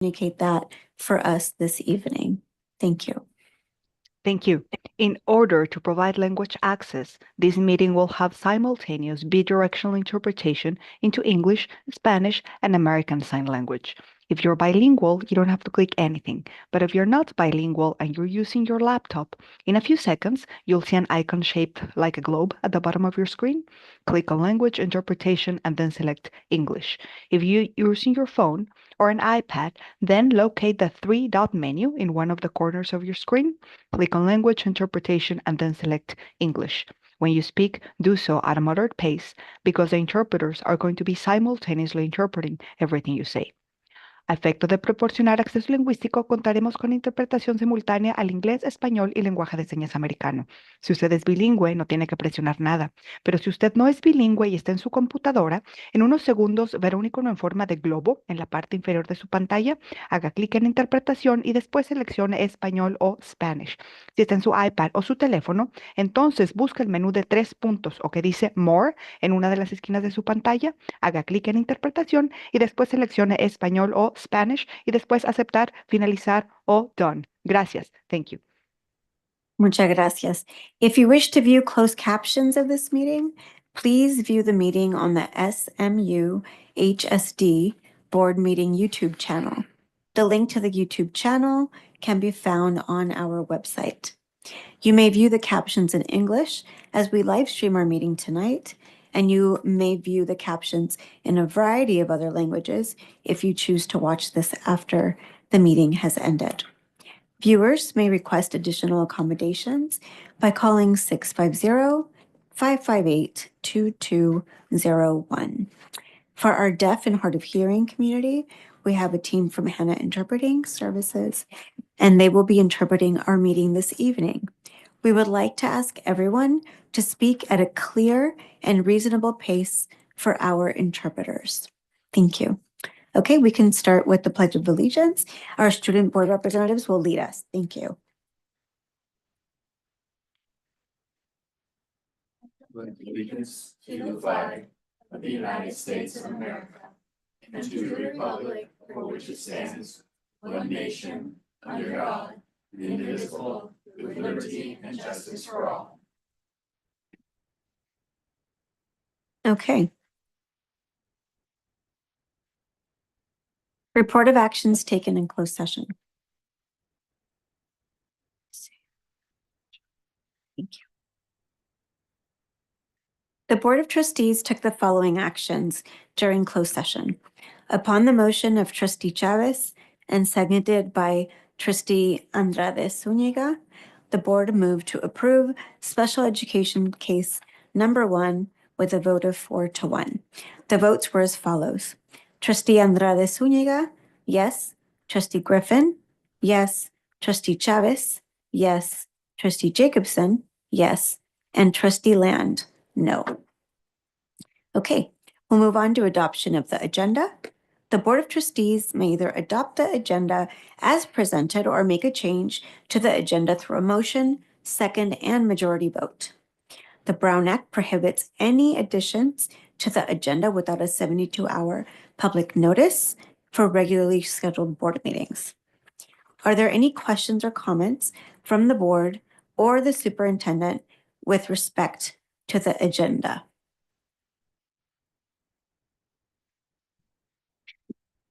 communicate that for us this evening. Thank you. Thank you. In order to provide language access, this meeting will have simultaneous bidirectional interpretation into English, Spanish, and American Sign Language. If you're bilingual, you don't have to click anything. But if you're not bilingual and you're using your laptop, in a few seconds, you'll see an icon shaped like a globe at the bottom of your screen. Click on Language Interpretation and then select English. If you're using your phone or an iPad, then locate the three-dot menu in one of the corners of your screen. Click on Language Interpretation and then select English. When you speak, do so at a moderate pace because the interpreters are going to be simultaneously interpreting everything you say. A efecto de proporcionar acceso lingüístico, contaremos con interpretación simultánea al inglés, español y lenguaje de señas americano. Si usted es bilingüe, no tiene que presionar nada, pero si usted no es bilingüe y está en su computadora, en unos segundos verá un icono en forma de globo en la parte inferior de su pantalla. Haga clic en interpretación y después seleccione español o Spanish. Si está en su iPad o su teléfono, entonces busque el menú de 3 puntos o que dice More en una de las esquinas de su pantalla. Haga clic en interpretación y después seleccione español o Spanish y después aceptar, finalizar o done. Gracias. Thank you. Muchas gracias. If you wish to view closed captions of this meeting, please view the meeting on the SMUHSD board meeting YouTube channel. The link to the YouTube channel can be found on our website. You may view the captions in English as we live stream our meeting tonight, and you may view the captions in a variety of other languages if you choose to watch this after the meeting has ended. Viewers may request additional accommodations by calling 650-558-2201. For our deaf and hard of hearing community, we have a team from Hannah Interpreting Services, and they will be interpreting our meeting this evening. We would like to ask everyone to speak at a clear and reasonable pace for our interpreters. Thank you. Okay, we can start with the Pledge of Allegiance. Our student board representatives will lead us. Thank you. With allegiance to the flag of the United States of America and to the republic for which it stands, one nation, under God, indivisible, with liberty and justice for all. Okay. Report of actions taken in closed session. Thank you. The Board of Trustees took the following actions during closed session. Upon the motion of Trustee Chavez and seconded by Trustee Andrade Zuniga, the board moved to approve special education case number 1 with a vote of 4-1. The votes were as follows. Trustee Andrade Zuniga, yes. Trustee Griffin, yes. Trustee Chavez, yes. Trustee Jacobson, yes. And Trustee Land, no. Okay, we'll move on to adoption of the agenda. The Board of Trustees may either adopt the agenda as presented or make a change to the agenda through a motion, second, and majority vote. The Brown Act prohibits any additions to the agenda without a 72-hour public notice for regularly scheduled board meetings. Are there any questions or comments from the board or the superintendent with respect to the agenda?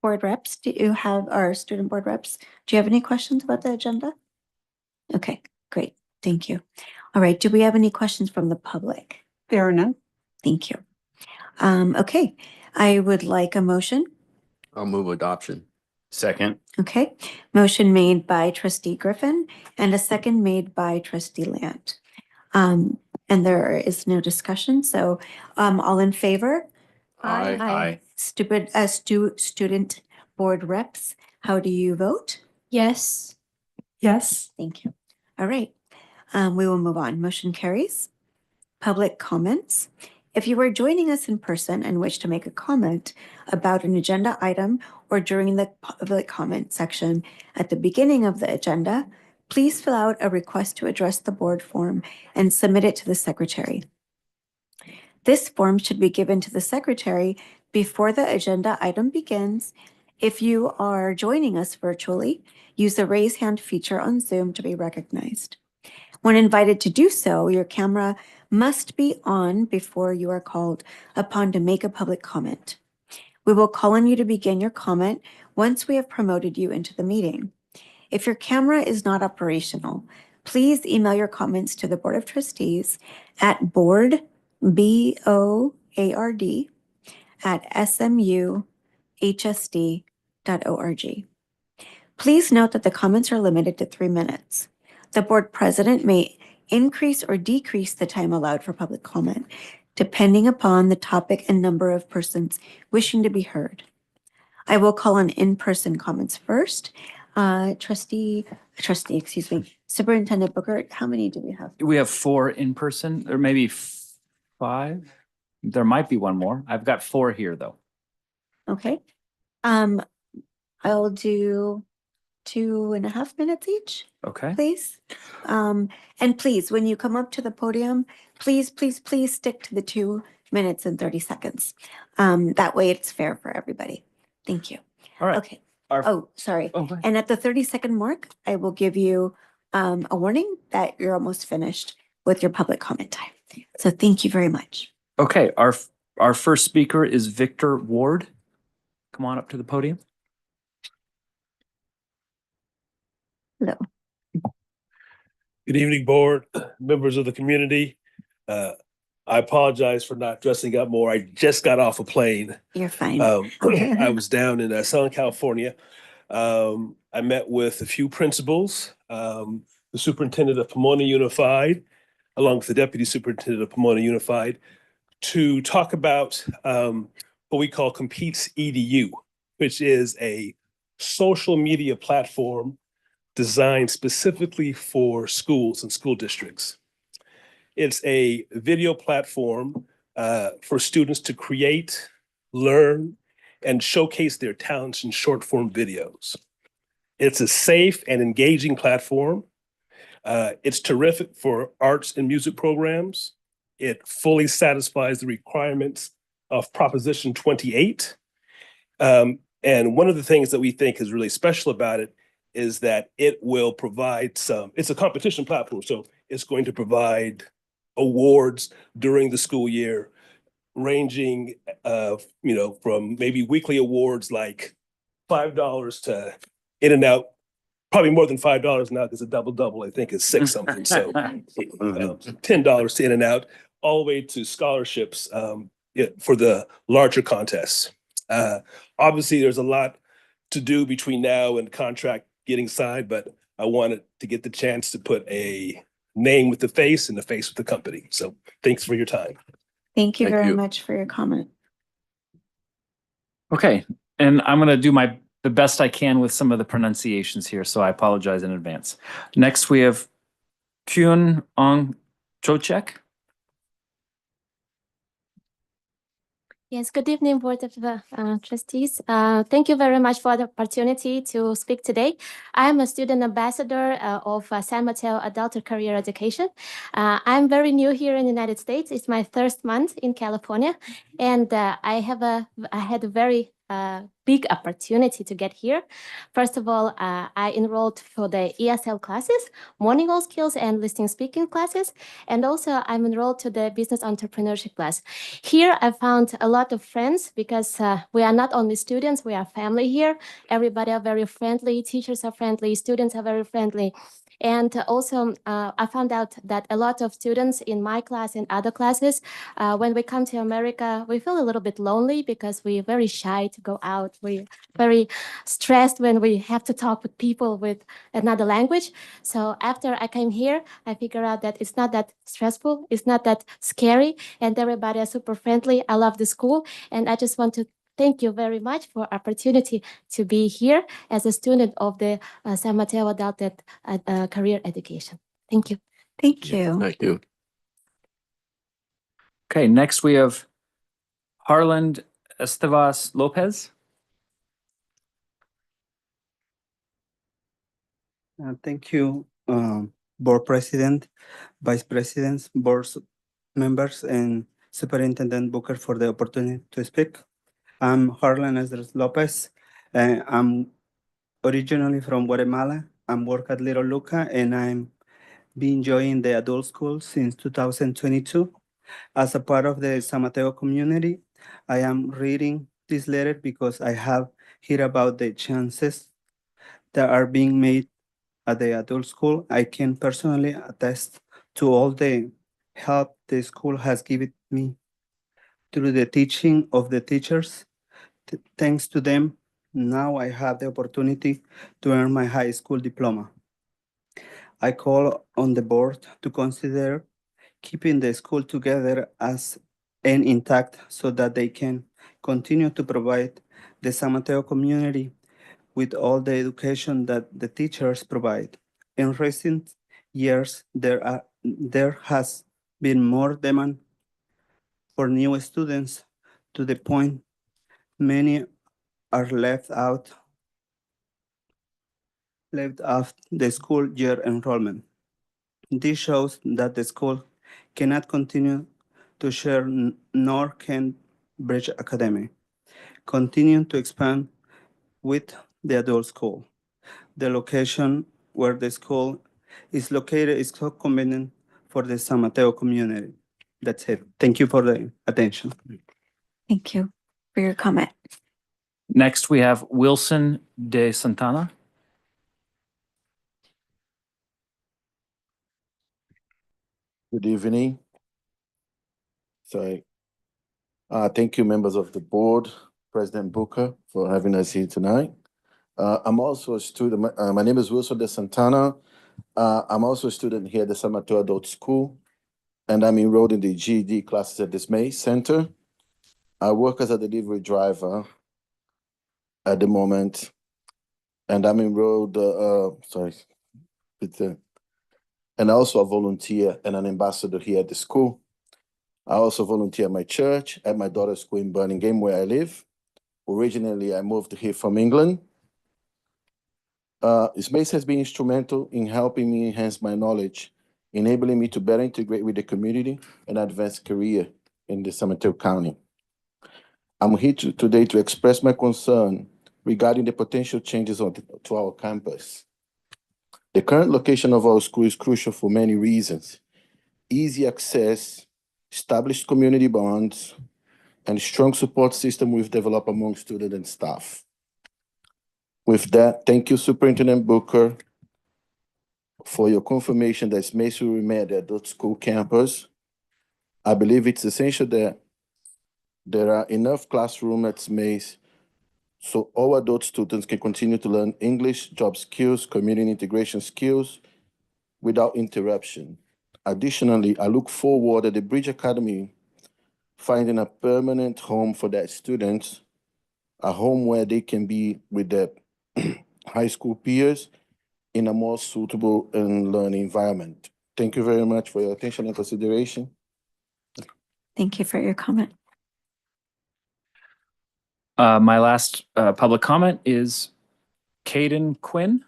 Board reps, do you have our student board reps? Do you have any questions about the agenda? Okay, great. Thank you. All right. Do we have any questions from the public? There are none. Thank you. Okay, I would like a motion. I'll move adoption. Second. Okay, motion made by Trustee Griffin and a second made by Trustee Land. And there is no discussion. So all in favor? Aye. Student board reps, how do you vote? Yes. Yes. Thank you. All right, we will move on. Motion carries. Public comments. If you are joining us in person and wish to make a comment about an agenda item or during the public comment section at the beginning of the agenda, please fill out a request to address the board form and submit it to the secretary. This form should be given to the secretary before the agenda item begins If you are joining us virtually, use the raise hand feature on Zoom to be recognized. When invited to do so, your camera must be on before you are called upon to make a public comment. We will call on you to begin your comment once we have promoted you into the meeting. If your camera is not operational, please email your comments to the Board of Trustees at board, B-O-A-R-D, at SMUHSD.org. Please note that the comments are limited to 3 minutes. The board president may increase or decrease the time allowed for public comment, depending upon the topic and number of persons wishing to be heard. I will call on in-person comments first. Superintendent Booker, how many do we have? We have 4 in person, or maybe 5. There might be one more. I've got 4 here, though. Okay. I'll do 2.5 minutes each, Okay. please. And please, when you come up to the podium, please stick to the 2 minutes and 30 seconds. That way it's fair for everybody. Thank you. All right. Okay. Our- Oh, sorry. Oh, go ahead. And at the 30-second mark, I will give you a warning that you're almost finished with your public comment time. So thank you very much. Okay. Our first speaker is Victor Ward. Come on up to the podium. Hello. Good evening, board, members of the community. I apologize for not dressing up more. I just got off a plane. You're fine. I was down in Southern California. I met with a few principals, the superintendent of Pomona Unified, along with the deputy superintendent of Pomona Unified, to talk about what we call Competes EDU, which is a social media platform designed specifically for schools and school districts. It's a video platform for students to create, learn, and showcase their talents in short form videos. It's a safe and engaging platform. It's terrific for arts and music programs. It fully satisfies the requirements of Proposition 28. And one of the things that we think is really special about it is that it will provide it's a competition platform, so it's going to provide awards during the school year, ranging from maybe weekly awards like $5 to in and out, probably more than $5 now because a double I think is 6 something. So $10 to in and out, all the way to scholarships for the larger contests. Obviously, there's a lot to do between now and contract getting signed, but I wanted to get the chance to put a name with the face and the face with the company. So thanks for your time. Thank you Thank very you. much for your comment. Okay. And I'm going to do the best I can with some of the pronunciations here, so I apologize in advance. Next, we have Kyun Ong Chochek. Yes, good evening, Board of Trustees. Thank you very much for the opportunity to speak today. I am a student ambassador of San Mateo Adult Career Education. I'm very new here in the United States. It's my first month in California, and I had a very big opportunity to get here. First of all, I enrolled for the ESL classes, monolingual skills and listening speaking classes, and also I'm enrolled to the business entrepreneurship class. Here I found a lot of friends because we are not only students, we are family here. Everybody are very friendly, teachers are friendly, students are very friendly. And also, I found out that a lot of students in my class and other classes, when we come to America, we feel a little bit lonely because we're very shy to go out. We're very stressed when we have to talk with people with another language. So after I came here, I figured out that it's not that stressful, it's not that scary, and everybody is super friendly. I love the school, and I just want to thank you very much for opportunity to be here as a student of the San Mateo Adult Career Education. Thank you. Thank you. Thank you. Okay, next we have Harland Estevas Lopez. Thank you, Board President, Vice Presidents, Board members, and Superintendent Booker for the opportunity to speak. I'm Harlan Esdras Lopez, I'm originally from Guatemala. I'm work at Little Luca, and I'm been enjoying the adult school since 2022. As a part of the San Mateo community, I am reading this letter because I have heard about the chances that are being made at the adult school. I can personally attest to all the help the school has given me through the teaching of the teachers. Thanks to them, now I have the opportunity to earn my high school diploma. I call on the board to consider keeping the school together as and intact so that they can continue to provide the San Mateo community with all the education that the teachers provide. In recent years, there has been more demand for new students to the point many are left off the school year enrollment. This shows that the school cannot continue to share nor can Bridge Academy continue to expand with the adult school. The location where the school is located is so convenient for the San Mateo community. That's it. Thank you for the attention. Thank you for your comment. Next, we have Wilson de Santana. Good evening. Sorry. Thank you, members of the board, President Booker, for having us here tonight. I'm also a student. My name is Wilson de Santana. I'm also a student here at the San Mateo Adult School, and I'm enrolled in the GED classes at this May Center. I work as a delivery driver at the moment, and I'm enrolled, and also a volunteer and an ambassador here at the school. I also volunteer at my church, at my daughter's school in Birmingham, where I live. Originally, I moved here from England. Space has been instrumental in helping me enhance my knowledge, enabling me to better integrate with the community and advance career in the San Mateo County. I'm here today to express my concern regarding the potential changes to our campus. The current location of our school is crucial for many reasons. Easy access, established community bonds, and strong support system we've developed among students and staff. With that, thank you, Superintendent Booker, for your confirmation that SMUHSD will remain at the adult school campus. I believe it's essential that there are enough classrooms at SMUHSD so all adult students can continue to learn English, job skills, community integration skills without interruption. Additionally, I look forward to the Bridge Academy finding a permanent home for their students, a home where they can be with their high school peers in a more suitable and learning environment. Thank you very much for your attention and consideration. Thank you for your comment. My last public comment is Caden Quinn.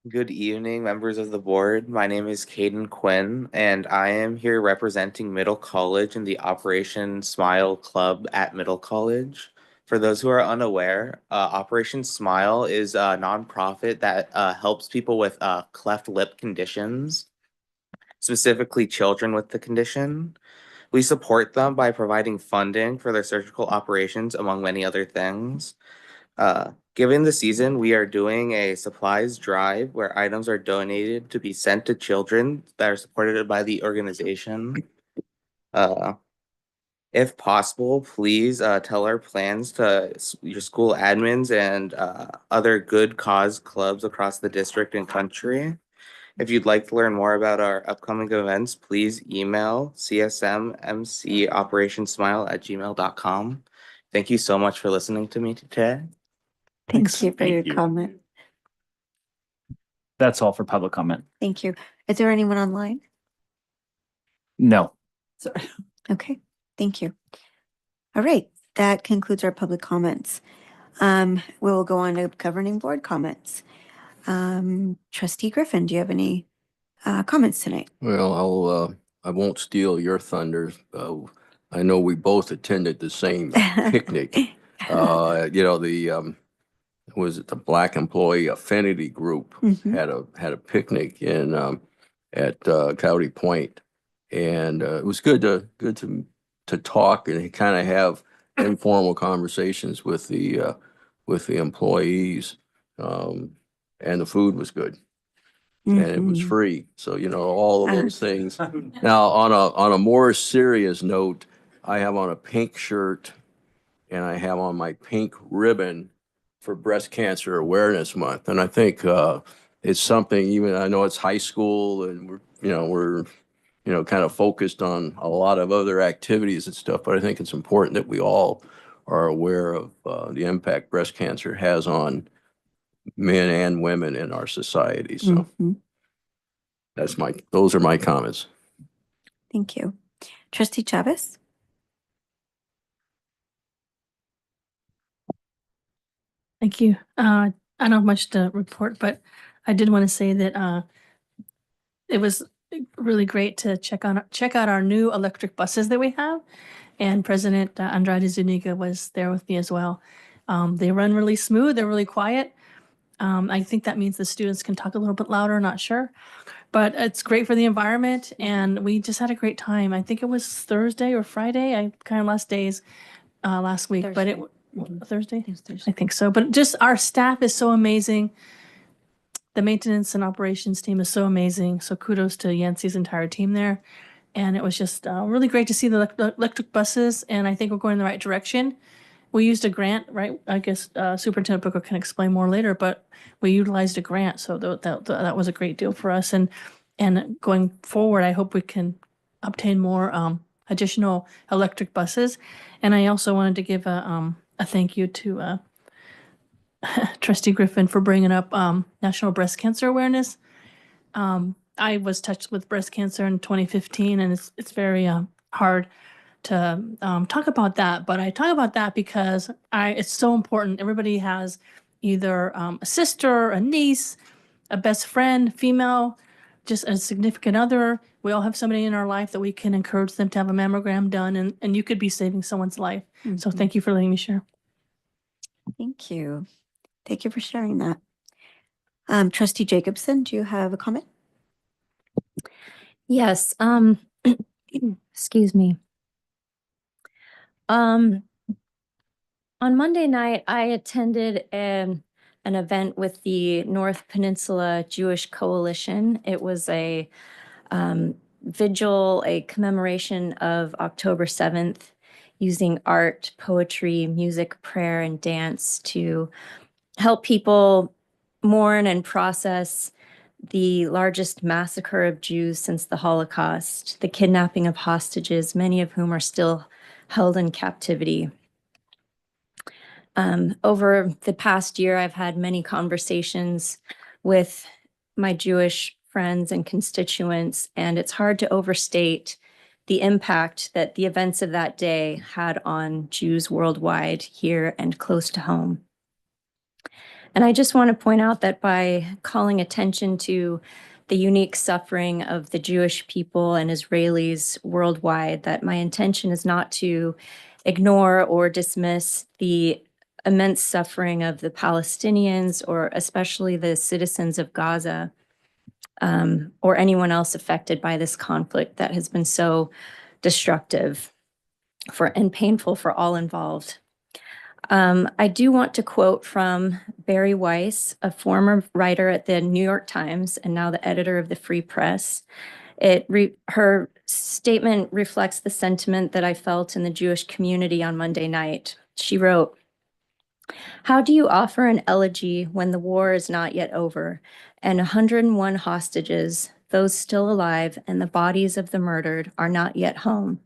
Good evening, members of the board. My name is Caden Quinn, and I am here representing Middle College in the Operation Smile Club at Middle College. For those who are unaware, Operation Smile is a nonprofit that helps people with cleft lip conditions, specifically children with the condition. We support them by providing funding for their surgical operations, among many other things. Given the season, we are doing a supplies drive where items are donated to be sent to children that are supported by the organization. If possible, please tell our plans to your school admins and other good cause clubs across the district and country. If you'd like to learn more about our upcoming events, please email csmmcoperationssmile@gmail.com. Thank you so much for listening to me today. Thank you for your comment. That's all for public comment. Thank you. Is there anyone online? No. Sorry. Okay, thank you. All right, that concludes our public comments. We will go on to governing board comments. Trustee Griffin, do you have any comments tonight? Well, I won't steal your thunder. I know we both attended the same picnic. Was it the Black Employee Affinity Group Mhm. had a picnic at County Point, and it was good to talk and kind of have informal conversations with the employees, and the food was good. And it was Mhm. free. So, all of those things. Now, on a more serious note, I have on a pink shirt and I have on my pink ribbon for Breast Cancer Awareness Month. And I think it's something, even I know it's high school and we're kind of focused on a lot of other activities and stuff, but I think it's important that we all are aware of the impact breast cancer has on men and women in our society. So Mhm. those are my comments. Thank you. Trustee Chavez? Thank you. I don't have much to report, but I did want to say that it was really great to check out our new electric buses that we have. And President Andrade Zuniga was there with me as well. They run really smooth. They're really quiet. I think that means the students can talk a little bit louder, not sure. But it's great for the environment, and we just had a great time. I think it was Thursday or Friday. I kind of lost days last week, but Thursday? I think so. But just our staff is so amazing. The maintenance and operations team is so amazing. So kudos to Yancey's entire team there. And it was just really great to see the electric buses, and I think we're going in the right direction. We used a grant, right? I guess Superintendent Booker can explain more later, but we utilized a grant, so that was a great deal for us. And going forward, I hope we can obtain more additional electric buses. And I also wanted to give a thank you to Trustee Griffin for bringing up National Breast Cancer Awareness. I was touched with breast cancer in 2015, and it's very hard to talk about that. But I talk about that because it's so important. Everybody has either a sister, a niece, a best friend, female, just a significant other. We all have somebody in our life that we can encourage them to have a mammogram done, and you could be saving someone's life. So Mhm. thank you for letting me share. Thank you. Thank you for sharing that. Trustee Jacobson, do you have a comment? Yes, excuse me. On Monday night, I attended an event with the North Peninsula Jewish Coalition. It was a vigil, a commemoration of October 7th, using art, poetry, music, prayer, and dance to help people mourn and process the largest massacre of Jews since the Holocaust, the kidnapping of hostages, many of whom are still held in captivity. Over the past year, I've had many conversations with my Jewish friends and constituents, and it's hard to overstate the impact that the events of that day had on Jews worldwide, here and close to home. And I just want to point out that by calling attention to the unique suffering of the Jewish people and Israelis worldwide, that my intention is not to ignore or dismiss the immense suffering of the Palestinians, or especially the citizens of Gaza, or anyone else affected by this conflict that has been so destructive and painful for all involved. I do want to quote from Barry Weiss, a former writer at the New York Times and now the editor of the Free Press. Her statement reflects the sentiment that I felt in the Jewish community on Monday night. She wrote, "How do you offer an elegy when the war is not yet over, and 101 hostages, those still alive, and the bodies of the murdered are not yet home?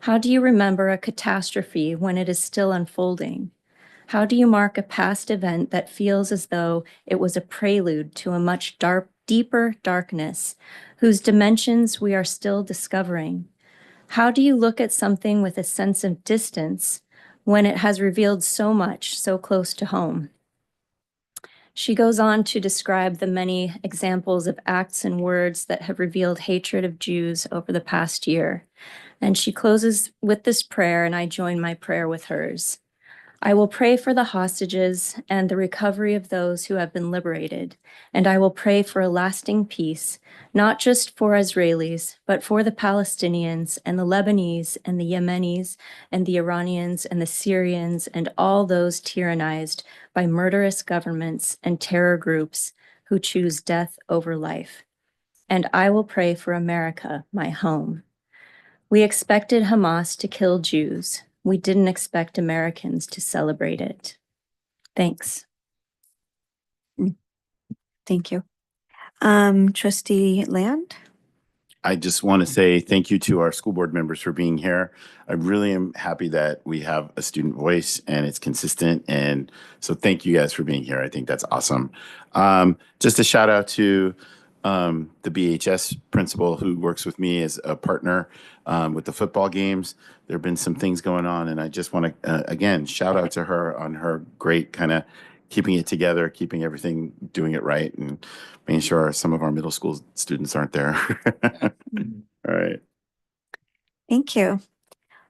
How do you remember a catastrophe when it is still unfolding? How do you mark a past event that feels as though it was a prelude to a much deeper darkness, whose dimensions we are still discovering? How do you look at something with a sense of distance when it has revealed so much so close to home? She goes on to describe the many examples of acts and words that have revealed hatred of Jews over the past year. And she closes with this prayer, and I join my prayer with hers. I will pray for the hostages and the recovery of those who have been liberated, and I will pray for a lasting peace, not just for Israelis, but for the Palestinians and the Lebanese and the Yemenis and the Iranians and the Syrians and all those tyrannized by murderous governments and terror groups who choose death over life. And I will pray for America, my home. We expected Hamas to kill Jews. We didn't expect Americans to celebrate it. Thanks. Thank you. Trustee Land? I just want to say thank you to our school board members for being here. I really am happy that we have a student voice and it's consistent. And so thank you guys for being here. I think that's awesome. Just a shout out to the BHS principal who works with me as a partner with the football games. There have been some things going on, and I just want to, again, shout out to her on her great kind of keeping it together, keeping everything, doing it right, and making sure some of our middle school students aren't there. All right. Thank you.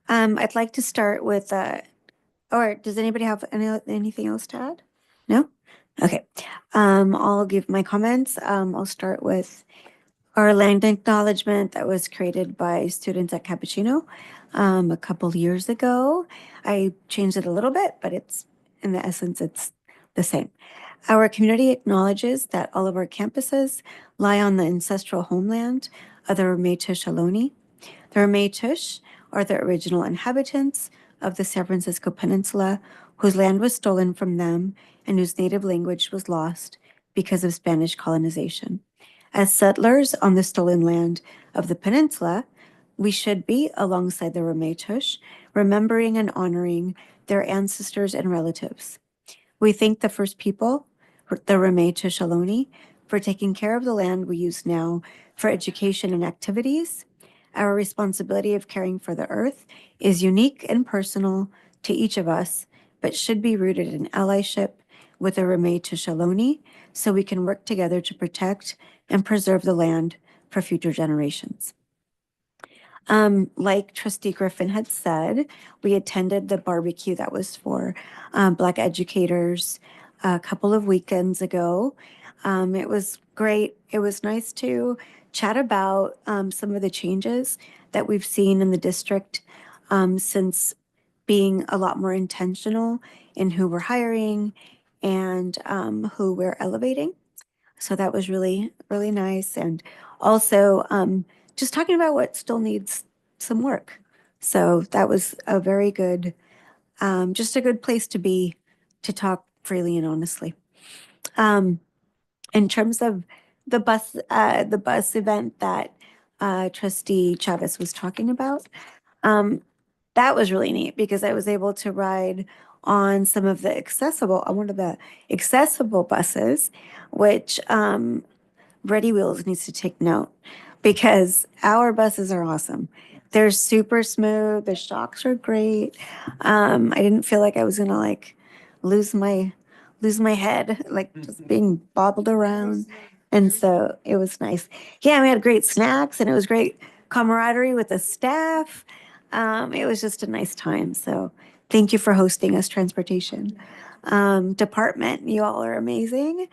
I'd like to start with, or does anybody have anything else to add? No? Okay. I'll give my comments. I'll start with our land acknowledgement that was created by students at Cappuccino a couple years ago. I changed it a little bit, but it's in the essence, it's the same. Our community acknowledges that all of our campuses lie on the ancestral homeland of the Ramaytush Ohlone. The Ramaytush are the original inhabitants of the San Francisco Peninsula, whose land was stolen from them and whose native language was lost because of Spanish colonization. As settlers on the stolen land of the peninsula, we should be, alongside the Ramaytush, remembering and honoring their ancestors and relatives. We thank the first people, the Ramaytush Ohlone, for taking care of the land we use now for education and activities. Our responsibility of caring for the earth is unique and personal to each of us, but should be rooted in allyship with the Ramaytush Ohlone, so we can work together to protect and preserve the land for future generations. Like Trustee Griffin had said, we attended the barbecue that was for Black educators a couple of weekends ago. It was great. It was nice to chat about some of the changes that we've seen in the district since being a lot more intentional in who we're hiring and who we're elevating. So that was really, really nice. And also just talking about what still needs some work. So that was a very good, just a good place to be, to talk freely and honestly. In terms of the bus event that Trustee Chavez was talking about, that was really neat because I was able to ride on some of the one of the accessible buses, which Ready Wheels needs to take note because our buses are awesome. They're super smooth. The shocks are great. I didn't feel like I was gonna like lose my head, like just being bobbled around. And so it was nice. Yeah, we had great snacks and it was great camaraderie with the staff. It was just a nice time. So thank you for hosting us, transportation department. You all are amazing.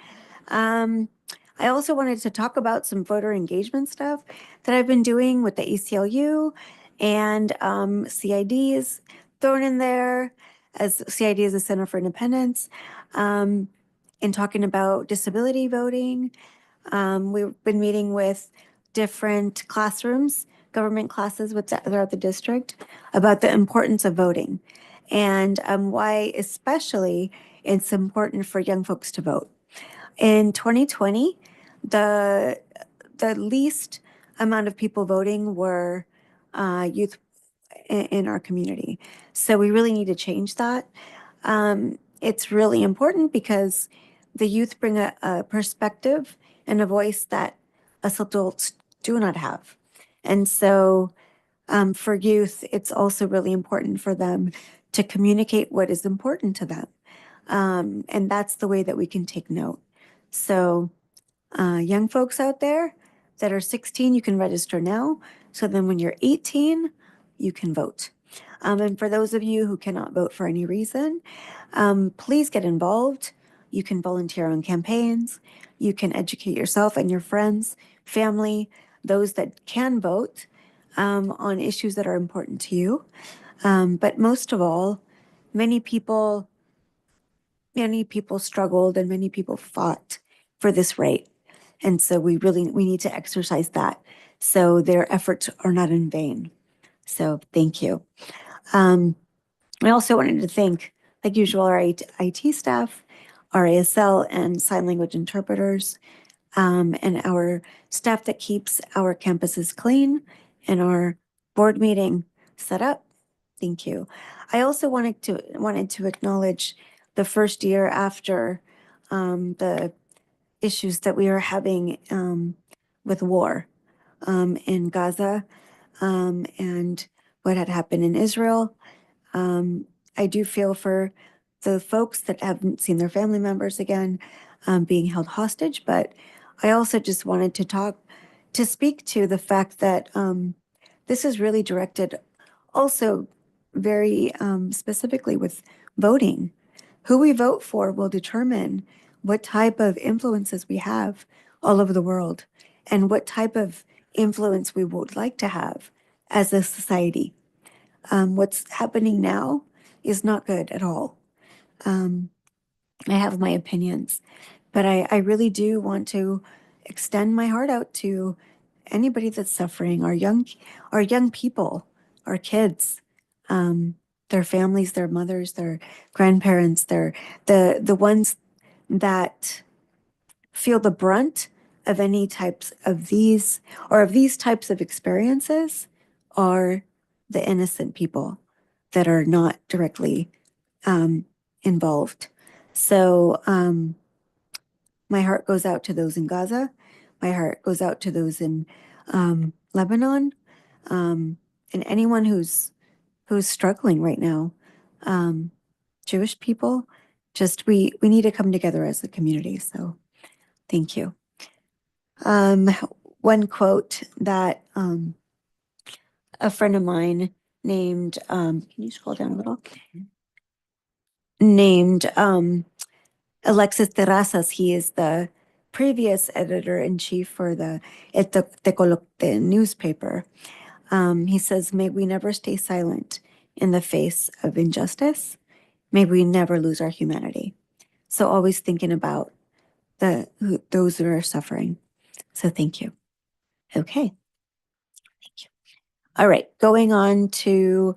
I also wanted to talk about some voter engagement stuff that I've been doing with the ACLU and CID is thrown in there as CID is a Center for Independence. In talking about disability voting, we've been meeting with different classrooms, government classes throughout the district about the importance of voting and why especially it's important for young folks to vote. In 2020, the least amount of people voting were youth in our community. So we really need to change that. It's really important because the youth bring a perspective and a voice that us adults do not have. And so for youth, it's also really important for them to communicate what is important to them. And that's the way that we can take note. So young folks out there that are 16, you can register now. So then when you're 18, you can vote. And for those of you who cannot vote for any reason, please get involved. You can volunteer on campaigns. You can educate yourself and your friends, family, those that can vote on issues that are important to you. But most of all, many people struggled and many people fought for this right. And so we need to exercise that so their efforts are not in vain. So thank you. I also wanted to thank, like usual, our IT staff, our ASL and sign language interpreters, and our staff that keeps our campuses clean and our board meeting set up. Thank you. I also wanted to acknowledge the first year after the issues that we are having with war in Gaza and what had happened in Israel. I do feel for the folks that haven't seen their family members again being held hostage, but I also just wanted to speak to the fact that this is really directed also very specifically with voting. Who we vote for will determine what type of influences we have all over the world and what type of influence we would like to have as a society. What's happening now is not good at all. I have my opinions, but I really do want to extend my heart out to anybody that's suffering, our young people, our kids, their families, their mothers, their grandparents, the ones that feel the brunt of any types of these types of experiences are the innocent people that are not directly involved. So my heart goes out to those in Gaza. My heart goes out to those in Lebanon, and anyone who's struggling right now. Jewish people, just we need to come together as a community. So thank you. One quote that a friend of mine named, can you scroll down a little? Named Alexis Terrazas. He is the previous editor-in-chief for the Tecolote newspaper. He says, may we never stay silent in the face of injustice. May we never lose our humanity. So always thinking about those who are suffering. So thank you. Okay. Thank you. All right, going on to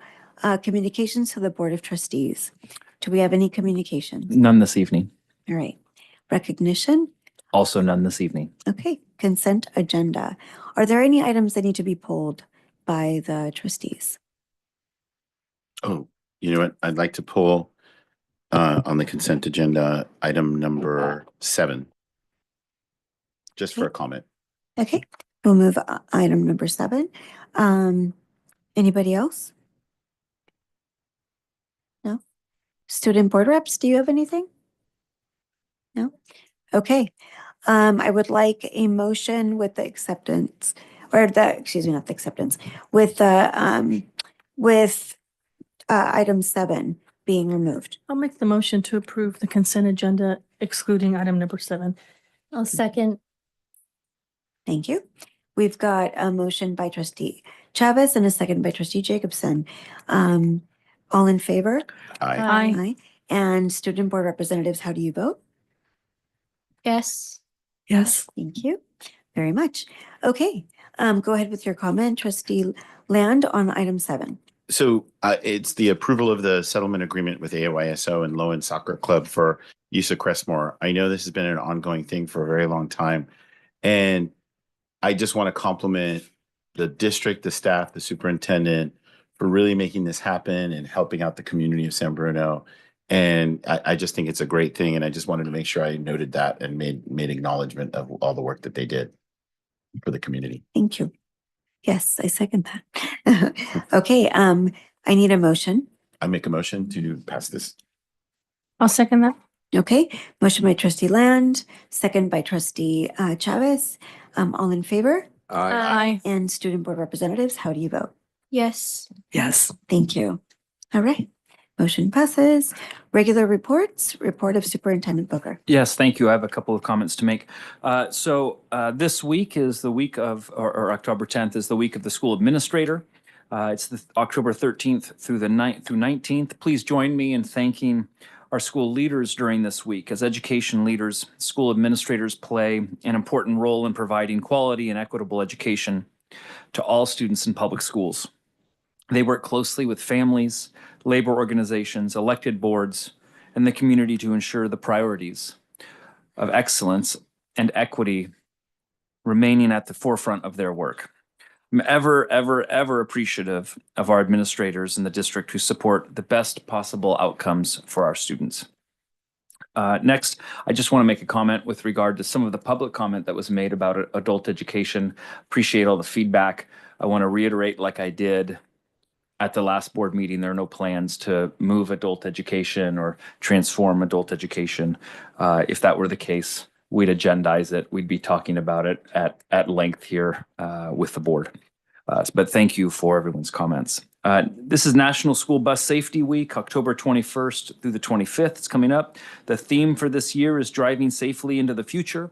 communications to the Board of Trustees. Do we have any communications? None this evening. All right. Recognition? Also none this evening. Okay. Consent agenda. Are there any items that need to be pulled by the trustees? Oh, you know what? I'd like to pull on the consent agenda, item number 7, just for a comment. Okay. We'll move item number 7. Anybody else? No? Student board reps, do you have anything? No? Okay. I would like a motion with the acceptance, or excuse me, not the acceptance, with item 7 being removed. I'll make the motion to approve the consent agenda excluding item number 7. I'll second. Thank you. We've got a motion by trustee Chavez and a second by trustee Jacobson. All in favor? Aye. Aye. And student board representatives, how do you vote? Yes. Yes. Thank you very much. Okay, go ahead with your comment, trustee Land, on item 7. So it's the approval of the settlement agreement with AYSO and Lowen Soccer Club for use of Crestmore. I know this has been an ongoing thing for a very long time. And I just want to compliment the district, the staff, the superintendent for really making this happen and helping out the community of San Bruno. And I just think it's a great thing. And I just wanted to make sure I noted that and made acknowledgement of all the work that they did for the community. Thank you. Yes, I second that. Okay, I need a motion. I make a motion to pass this. I'll second that. Okay, motion by trustee Land, second by trustee Chavez. All in favor? Aye. Aye. And student board representatives, how do you vote? Yes. Yes. Thank you. All right, motion passes. Regular reports, report of Superintendent Booker. Yes, thank you. I have a couple of comments to make. This week is the week of, or October 10th is the week of the school administrator. It's the October 13th through the 9th through 19th. Please join me in thanking our school leaders during this week. As education leaders, school administrators play an important role in providing quality and equitable education to all students in public schools. They work closely with families, labor organizations, elected boards, and the community to ensure the priorities of excellence and equity remaining at the forefront of their work. I'm ever appreciative of our administrators in the district who support the best possible outcomes for our students. Next, I just want to make a comment with regard to some of the public comment that was made about adult education. Appreciate all the feedback. I want to reiterate, like I did at the last board meeting, there are no plans to move adult education or transform adult education. If that were the case, we'd agendize it. We'd be talking about it at length here with the board. But thank you for everyone's comments. This is National School Bus Safety Week, October 21st through the 25th. It's coming up. The theme for this year is Driving Safely into the Future.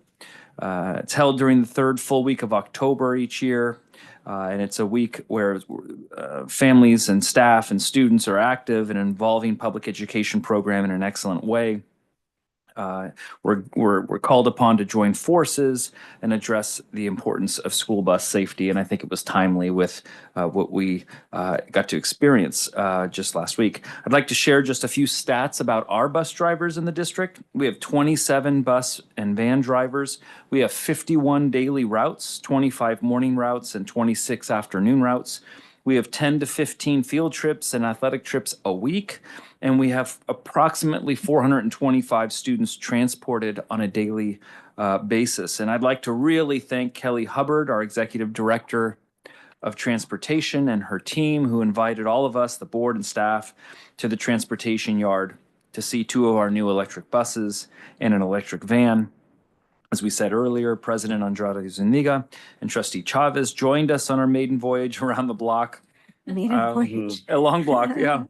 It's held during the third full week of October each year. And it's a week where families and staff and students are active in involving public education program in an excellent way. We're called upon to join forces and address the importance of school bus safety. And I think it was timely with what we got to experience just last week. I'd like to share just a few stats about our bus drivers in the district. We have 27 bus and van drivers. We have 51 daily routes, 25 morning routes, and 26 afternoon routes. We have 10 to 15 field trips and athletic trips a week, and we have approximately 425 students transported on a daily basis. And I'd like to really thank Kelly Hubbard, our Executive Director of Transportation, and her team, who invited all of us, the board and staff, to the transportation yard to see 2 of our new electric buses and an electric van. As we said earlier, President Andrade Zuniga and Trustee Chavez joined us on our maiden voyage around the block. Maiden voyage. A long block, yeah.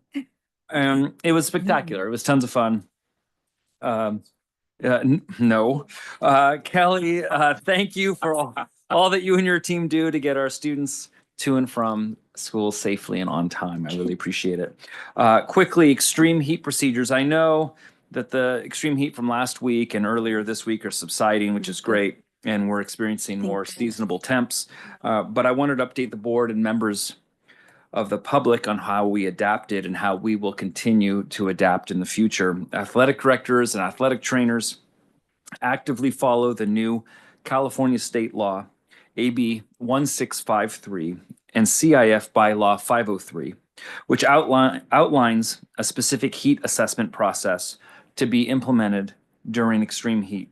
It was spectacular. It was tons of fun. No. Kelly, thank you for all that you and your team do to get our students to and from school safely and on time. I really appreciate it. Quickly, extreme heat procedures. I know that the extreme heat from last week and earlier this week are subsiding, which is great, and we're experiencing more seasonable temps. But I wanted to update the board and members of the public on how we adapted and how we will continue to adapt in the future. Athletic directors and athletic trainers actively follow the new California state law, AB 1653, and CIF bylaw 503, which outlines a specific heat assessment process to be implemented during extreme heat.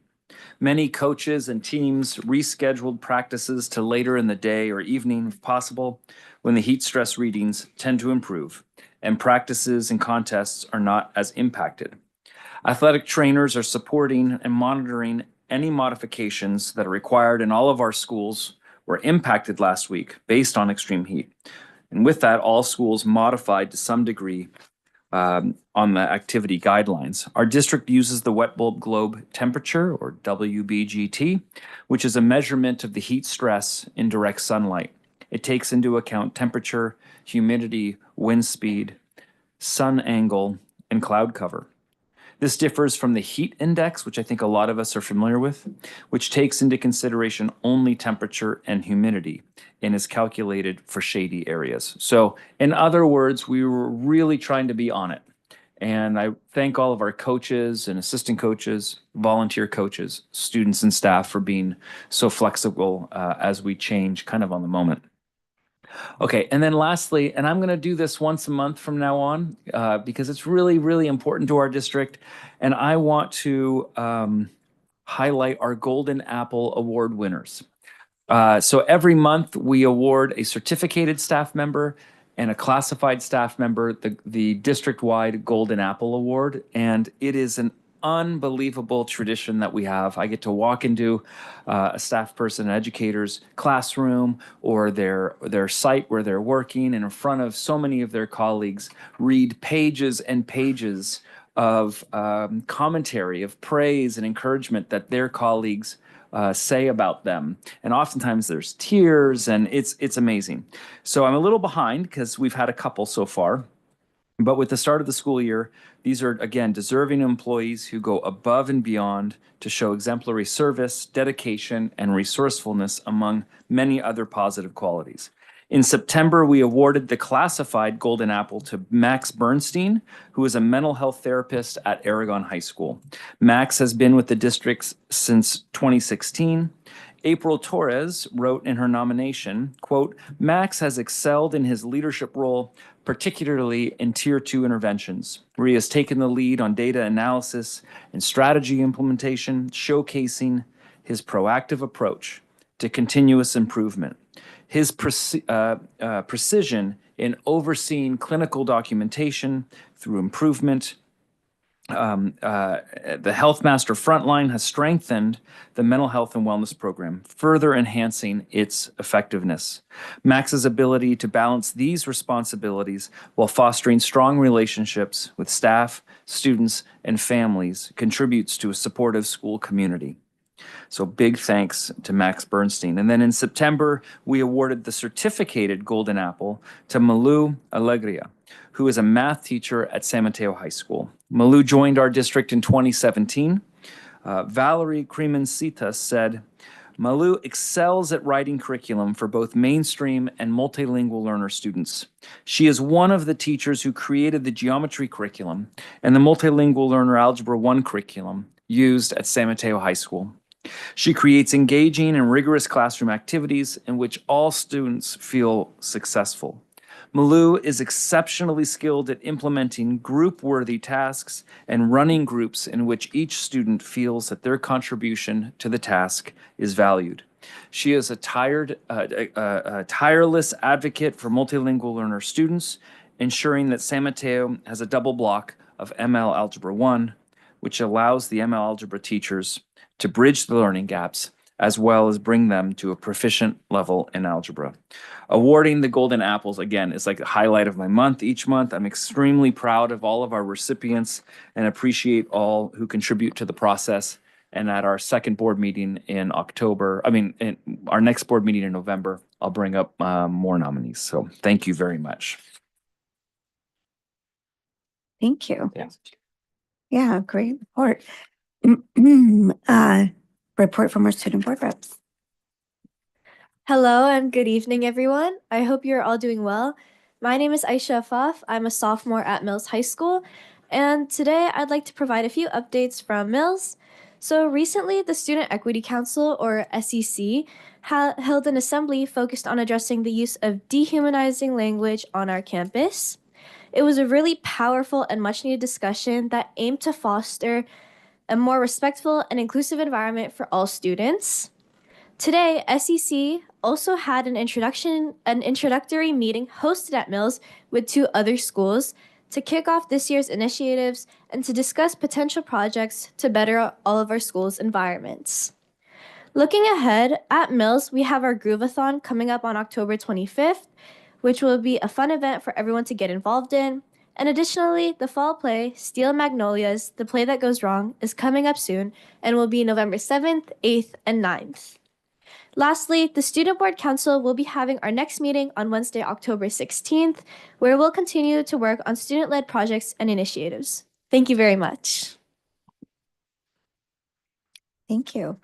Many coaches and teams rescheduled practices to later in the day or evening if possible, when the heat stress readings tend to improve and practices and contests are not as impacted. Athletic trainers are supporting and monitoring any modifications that are required in all of our schools were impacted last week based on extreme heat. And with that, all schools modified to some degree on the activity guidelines. Our district uses the wet bulb globe temperature, or WBGT, which is a measurement of the heat stress in direct sunlight. It takes into account temperature, humidity, wind speed, sun angle, and cloud cover. This differs from the heat index, which I think a lot of us are familiar with, which takes into consideration only temperature and humidity and is calculated for shady areas. So in other words, we were really trying to be on it. And I thank all of our coaches and assistant coaches, volunteer coaches, students and staff for being so flexible as we change kind of on the moment. Okay, and then lastly, and I'm going to do this once a month from now on because it's really, really important to our district. And I want to highlight our Golden Apple Award winners. So every month we award a certificated staff member and a classified staff member the district-wide Golden Apple Award. And it is an unbelievable tradition that we have. I get to walk into a staff person, an educator's classroom or their site where they're working, and in front of so many of their colleagues, read pages and pages of commentary, of praise and encouragement that their colleagues say about them. And oftentimes there's tears, and it's amazing. So I'm a little behind because we've had a couple so far. But with the start of the school year, these are, again, deserving employees who go above and beyond to show exemplary service, dedication, and resourcefulness, among many other positive qualities. In September, we awarded the classified Golden Apple to Max Bernstein, who is a mental health therapist at Aragon High School. Max has been with the district since 2016. April Torres wrote in her nomination, quote, Max has excelled in his leadership role, particularly in Tier 2 interventions, where he has taken the lead on data analysis and strategy implementation, showcasing his proactive approach to continuous improvement. His precision in overseeing clinical documentation through improvement. The Health Master Frontline has strengthened the mental health and wellness program, further enhancing its effectiveness. Max's ability to balance these responsibilities while fostering strong relationships with staff, students, and families contributes to a supportive school community. So big thanks to Max Bernstein. And then in September, we awarded the certificated Golden Apple to Malu Alegria, who is a math teacher at San Mateo High School. Malu joined our district in 2017. Valerie Cremencita said, Malu excels at writing curriculum for both mainstream and multilingual learner students. She is one of the teachers who created the geometry curriculum and the multilingual learner Algebra 1 curriculum used at San Mateo High School. She creates engaging and rigorous classroom activities in which all students feel successful. Malu is exceptionally skilled at implementing group-worthy tasks and running groups in which each student feels that their contribution to the task is valued. She is a tireless advocate for multilingual learner students, ensuring that San Mateo has a double block of ML Algebra 1, which allows the ML Algebra teachers to bridge the learning gaps as well as bring them to a proficient level in algebra. Awarding the Golden Apples, again, is like a highlight of my month each month. I'm extremely proud of all of our recipients and appreciate all who contribute to the process. And at our second board meeting in in our next board meeting in November, I'll bring up more nominees. So thank you very much. Thank you. Yeah. Yeah, great report. Report from our student board reps. Hello and good evening, everyone. I hope you're all doing well. My name is Aisha Afaf. I'm a sophomore at Mills High School, and today I'd like to provide a few updates from Mills. So recently, the Student Equity Council, or SEC, held an assembly focused on addressing the use of dehumanizing language on our campus. It was a really powerful and much-needed discussion that aimed to foster a more respectful and inclusive environment for all students. Today, SEC also had an introductory meeting hosted at Mills with 2 other schools to kick off this year's initiatives and to discuss potential projects to better all of our schools' environments. Looking ahead, at Mills, we have our Groovathon coming up on October 25th, which will be a fun event for everyone to get involved in. And additionally, the fall play, Steel Magnolias, The Play That Goes Wrong, is coming up soon and will be November 7th, 8th, and 9th. Lastly, the Student Board Council will be having our next meeting on Wednesday, October 16th, where we'll continue to work on student-led projects and initiatives. Thank you very much. Thank you.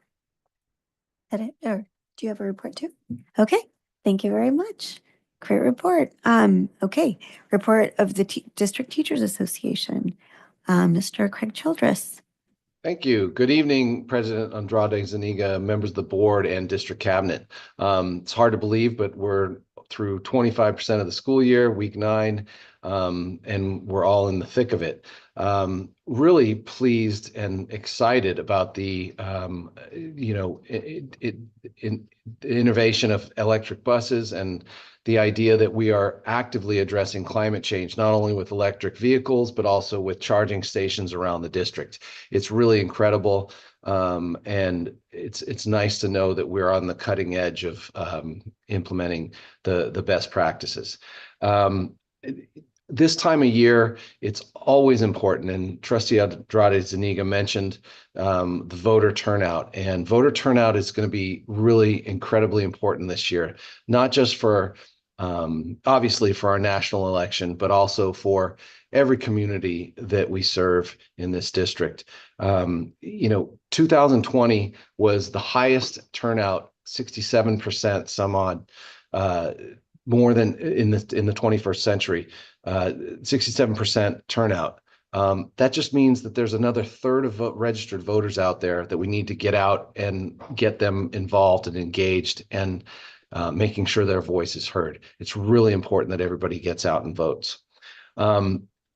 Or do you have a report too? Okay, thank you very much. Great report. Okay, report of the District Teachers Association. Mr. Craig Childress. Thank you. Good evening, President Andrade Zuniga, members of the board and district cabinet. It's hard to believe, but we're through 25% of the school year, week 9, and we're all in the thick of it. Really pleased and excited about the innovation of electric buses and the idea that we are actively addressing climate change, not only with electric vehicles, but also with charging stations around the district. It's really incredible. And it's nice to know that we're on the cutting edge of implementing the best practices. This time of year, it's always important, and Trustee Andrade Zuniga mentioned the voter turnout, and voter turnout is going to be really incredibly important this year, not just for obviously for our national election, but also for every community that we serve in this district. 2020 was the highest turnout, 67%, some odd, more than in the 21st century, 67% turnout. That just means that there's another third of registered voters out there that we need to get out and get them involved and engaged and making sure their voice is heard. It's really important that everybody gets out and votes.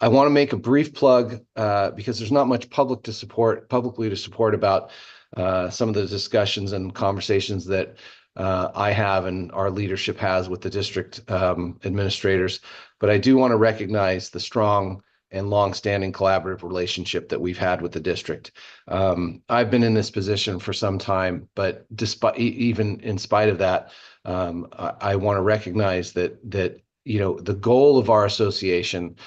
I want to make a brief plug because there's not much publicly to support about some of the discussions and conversations that I have and our leadership has with the district administrators. But I do want to recognize the strong and long-standing collaborative relationship that we've had with the district. I've been in this position for some time, but even in spite of that, I want to recognize that the goal of our association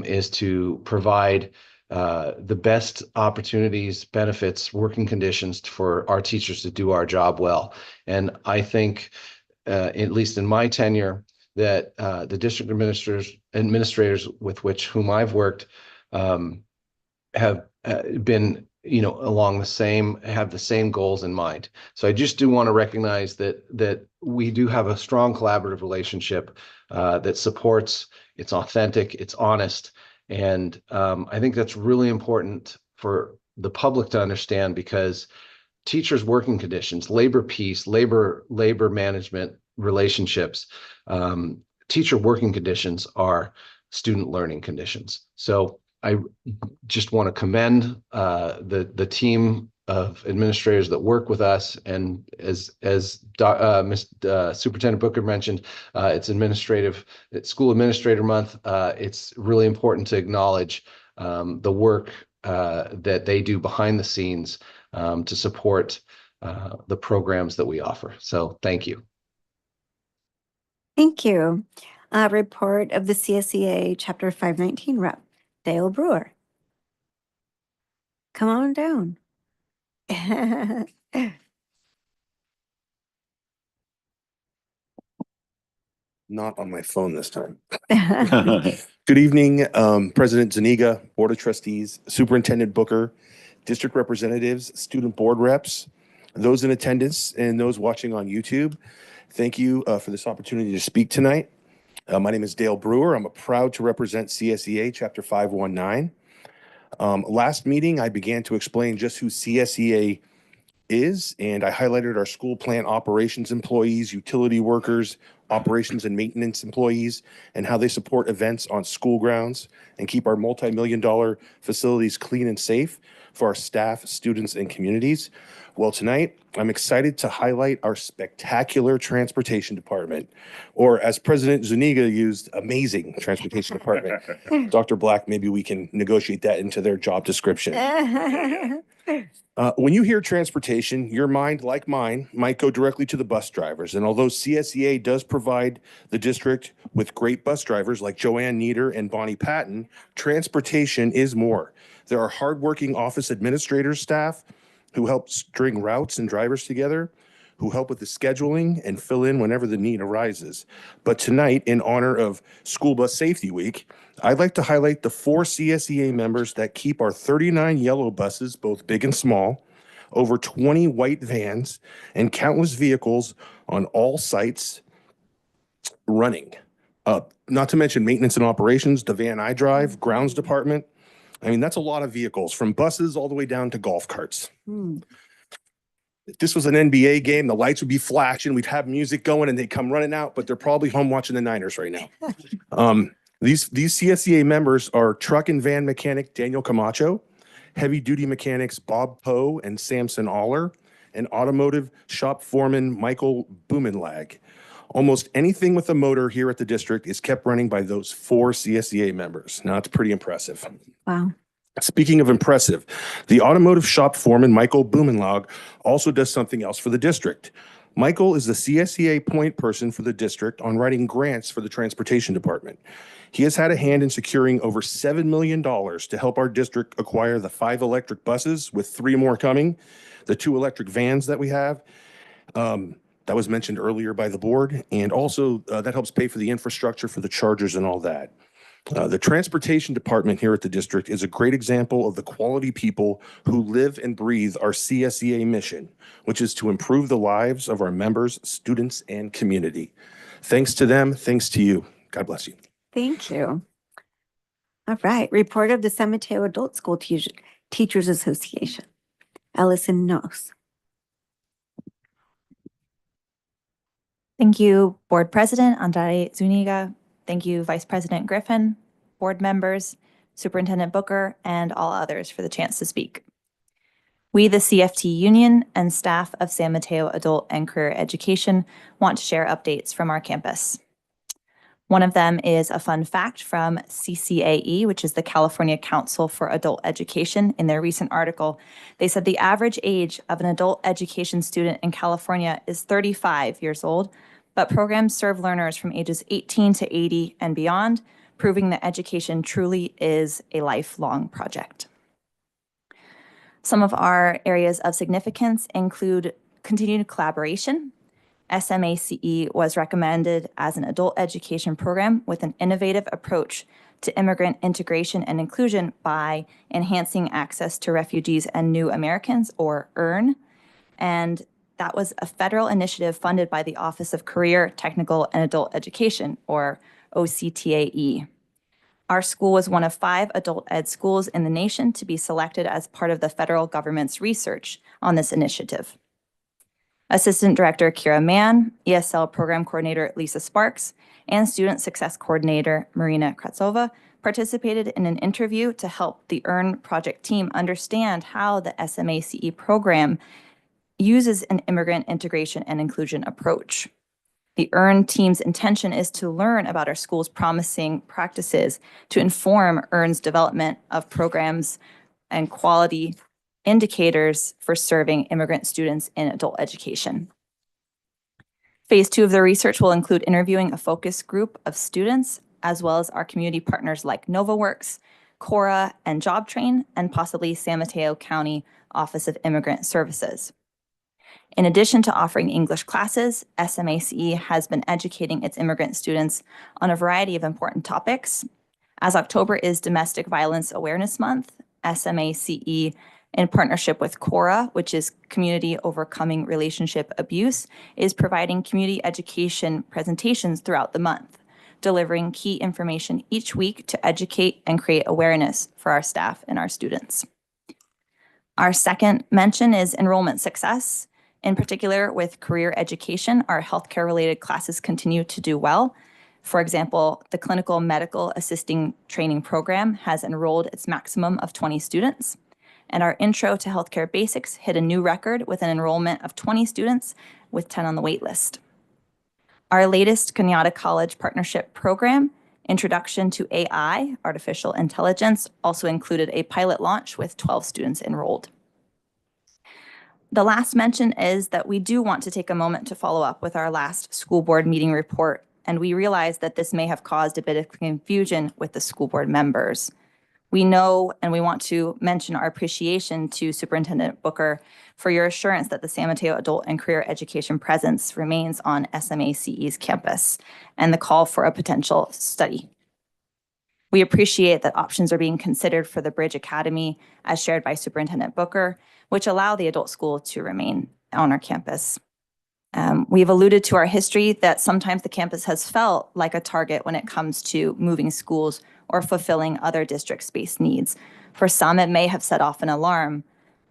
is to provide the best opportunities, benefits, working conditions for our teachers to do our job well. And I think, at least in my tenure, that the district administrators with whom I've worked have been have the same goals in mind. So I just do want to recognize that we do have a strong collaborative relationship that supports, it's authentic, it's honest. And I think that's really important for the public to understand, because teachers' working conditions, labor peace, labor management relationships, teacher working conditions are student learning conditions. So I just want to commend the team of administrators that work with us, and as Superintendent Booker mentioned, it's School Administrator Month. It's really important to acknowledge the work that they do behind the scenes to support the programs that we offer. So thank you. Thank you. Report of the CSEA Chapter 519 rep, Dale Brewer. Come on down. Not on my phone this time. Good evening, President Zuniga, Board of Trustees, Superintendent Booker, district representatives, student board reps, those in attendance, and those watching on YouTube. Thank you for this opportunity to speak tonight. My name is Dale Brewer. I'm proud to represent CSEA Chapter 519. Last meeting, I began to explain just who CSEA is, and I highlighted our school plant operations employees, utility workers, operations and maintenance employees, and how they support events on school grounds and keep our multi-million-dollar facilities clean and safe for our staff, students, and communities. Well, tonight, I'm excited to highlight our spectacular transportation department, or as President Zuniga used, amazing transportation department. Dr. Black, maybe we can negotiate that into their job description. When you hear transportation, your mind, like mine, might go directly to the bus drivers. And although CSEA does provide the district with great bus drivers like Joanne Nieder and Bonnie Patton, transportation is more. There are hardworking office administrators staff who help string routes and drivers together, who help with the scheduling and fill in whenever the need arises. But tonight, in honor of School Bus Safety Week, I'd like to highlight the 4 CSEA members that keep our 39 yellow buses, both big and small, over 20 white vans, and countless vehicles on all sites running. Not to mention maintenance and operations, the van I drive, grounds department. I mean, that's a lot of vehicles, from buses all the way down to golf carts. If this was an NBA game, the lights would be flashing, we'd have music going, and they'd come running out, but they're probably home watching the Niners right now. These CSEA members are truck and van mechanic Daniel Camacho, heavy duty mechanics Bob Poe and Samson Aller, and automotive shop foreman Michael Boomenlag. Almost anything with a motor here at the district is kept running by those 4 CSEA members. Now, that's pretty impressive. Wow. Speaking of impressive, the automotive shop foreman Michael Boomenlag also does something else for the district. Michael is the CSEA point person for the district on writing grants for the transportation department. He has had a hand in securing over $7 million to help our district acquire the 5 electric buses, with 3 more coming, the 2 electric vans that we have. That was mentioned earlier by the board, and also that helps pay for the infrastructure for the chargers and all that. The transportation department here at the district is a great example of the quality people who live and breathe our CSEA mission, which is to improve the lives of our members, students, and community. Thanks to them, thanks to you. God bless you. Thank you. All right. Report of the San Mateo Adult School Teachers Association. Ellison Knows. Thank you, Board President Andrade Zuniga. Thank you, Vice President Griffin, board members, Superintendent Booker, and all others for the chance to speak. We, the CFT Union and staff of San Mateo Adult and Career Education, want to share updates from our campus. One of them is a fun fact from CCAE, which is the California Council for Adult Education. In their recent article, they said the average age of an adult education student in California is 35 years old, but programs serve learners from ages 18 to 80 and beyond, proving that education truly is a lifelong project. Some of our areas of significance include continued collaboration. SMACE was recommended as an adult education program with an innovative approach to immigrant integration and inclusion by enhancing access to refugees and new Americans, or EARN. And that was a federal initiative funded by the Office of Career, Technical, and Adult Education, or OCTAE. Our school was one of 5 adult ed schools in the nation to be selected as part of the federal government's research on this initiative. Assistant Director Kira Mann, ESL Program Coordinator Lisa Sparks, and Student Success Coordinator Marina Kratsova participated in an interview to help the EARN project team understand how the SMACE program uses an immigrant integration and inclusion approach. The EARN team's intention is to learn about our school's promising practices to inform EARN's development of programs and quality indicators for serving immigrant students in adult education. Phase 2 of the research will include interviewing a focus group of students, as well as our community partners like NovaWorks, Cora, and JobTrain, and possibly San Mateo County Office of Immigrant Services. In addition to offering English classes, SMACE has been educating its immigrant students on a variety of important topics. As October is Domestic Violence Awareness Month, SMACE, in partnership with Cora, which is Community Overcoming Relationship Abuse, is providing community education presentations throughout the month, delivering key information each week to educate and create awareness for our staff and our students. Our second mention is enrollment success. In particular, with career education, our healthcare-related classes continue to do well. For example, the Clinical Medical Assisting Training Program has enrolled its maximum of 20 students. And our Intro to Healthcare Basics hit a new record with an enrollment of 20 students with 10 on the wait list. Our latest Cañada College Partnership Program, Introduction to AI, Artificial Intelligence, also included a pilot launch with 12 students enrolled. The last mention is that we do want to take a moment to follow up with our last school board meeting report, and we realize that this may have caused a bit of confusion with the school board members. We know and we want to mention our appreciation to Superintendent Booker for your assurance that the San Mateo Adult and Career Education presence remains on SMACE's campus and the call for a potential study. We appreciate that options are being considered for the Bridge Academy as shared by Superintendent Booker, which allow the adult school to remain on our campus. We've alluded to our history that sometimes the campus has felt like a target when it comes to moving schools or fulfilling other district space needs. For some, it may have set off an alarm,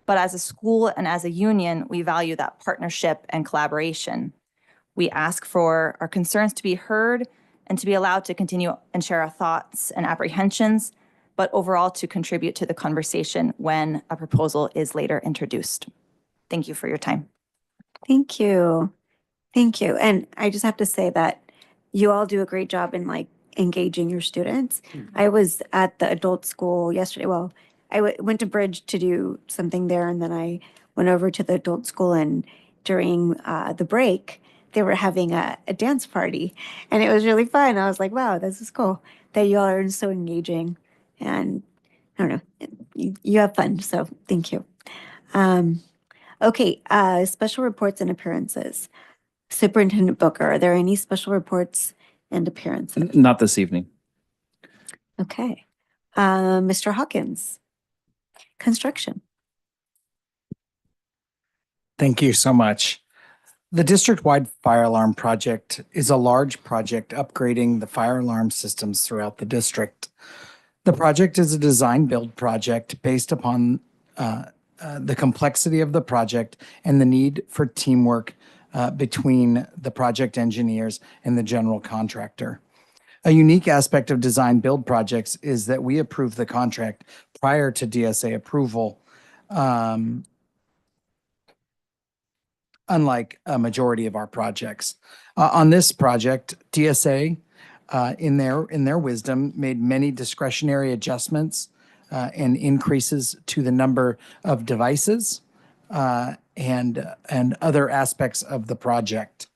But as a school and as a union, we value that partnership and collaboration. We ask for our concerns to be heard and to be allowed to continue and share our thoughts and apprehensions, but overall to contribute to the conversation when a proposal is later introduced. Thank you for your time. Thank you. Thank you. And I just have to say that you all do a great job in like engaging your students. I was at the adult school yesterday. Well, I went to Bridge to do something there, and then I went over to the adult school, and during the break, they were having a dance party, and it was really fun. I was like, wow, this is cool that you all are so engaging, and I don't know, you have fun. So thank you. Okay, special reports and appearances. Superintendent Booker, are there any special reports and appearances? Not this evening. Okay. Mr. Hawkins, construction. Thank you so much. The district-wide fire alarm project is a large project upgrading the fire alarm systems throughout the district. The project is a design-build project based upon the complexity of the project and the need for teamwork between the project engineers and the general contractor. A unique aspect of design-build projects is that we approve the contract prior to DSA approval, unlike a majority of our projects. On this project, DSA, in their wisdom, made many discretionary adjustments and increases to the number of devices and other aspects of the project.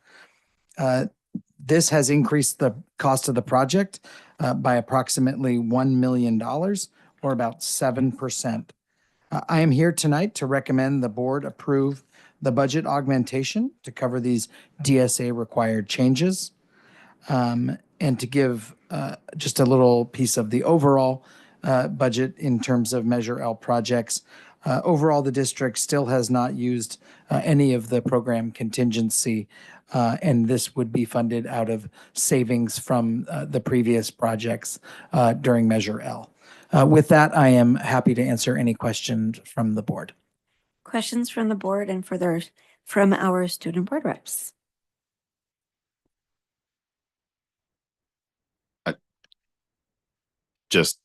This has increased the cost of the project by approximately $1 million, or about 7%. I am here tonight to recommend the board approve the budget augmentation to cover these DSA required changes, and to give just a little piece of the overall budget in terms of Measure L projects. Overall, the district still has not used any of the program contingency, and this would be funded out of savings from the previous projects during Measure L. With that, I am happy to answer any questions from the board. Questions from the board and from our student board reps. Just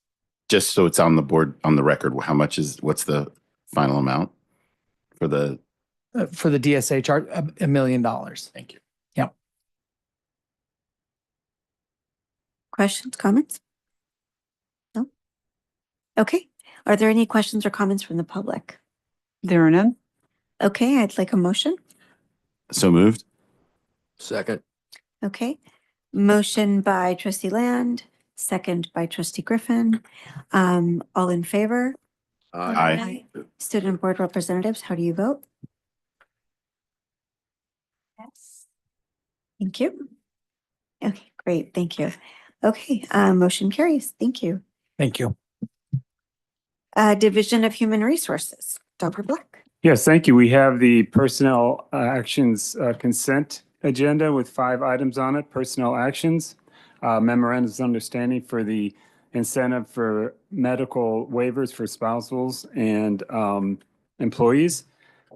so it's on the board, on the record, what's the final amount for the DSA chart? $1 million. Thank you. Yep. Questions, comments? No? Okay. Are there any questions or comments from the public? There are none. Okay, I'd like a motion. So moved. Second. Okay. Motion by trustee Land, second by trustee Griffin. All in favor? Aye. Student board representatives, how do you vote? Yes. Thank you. Okay, great. Thank you. Okay, motion carries. Thank you. Thank you. Division of Human Resources, Dr. Black. Yes, thank you. We have the personnel actions consent agenda with 5 items on it. Personnel actions, memorandums of understanding for the incentive for medical waivers for spousals and employees.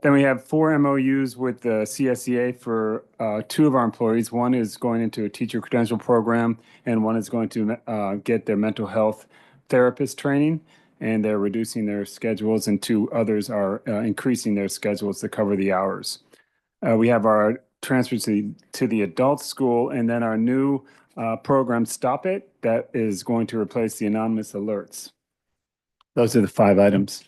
Then we have 4 MOUs with the CSEA for 2 of our employees. One is going into a teacher credential program, and one is going to get their mental health therapist training, and they're reducing their schedules, and 2 others are increasing their schedules to cover the hours. We have our transfer to the adult school, and then our new program, Stop It, that is going to replace the anonymous alerts. Those are the 5 items.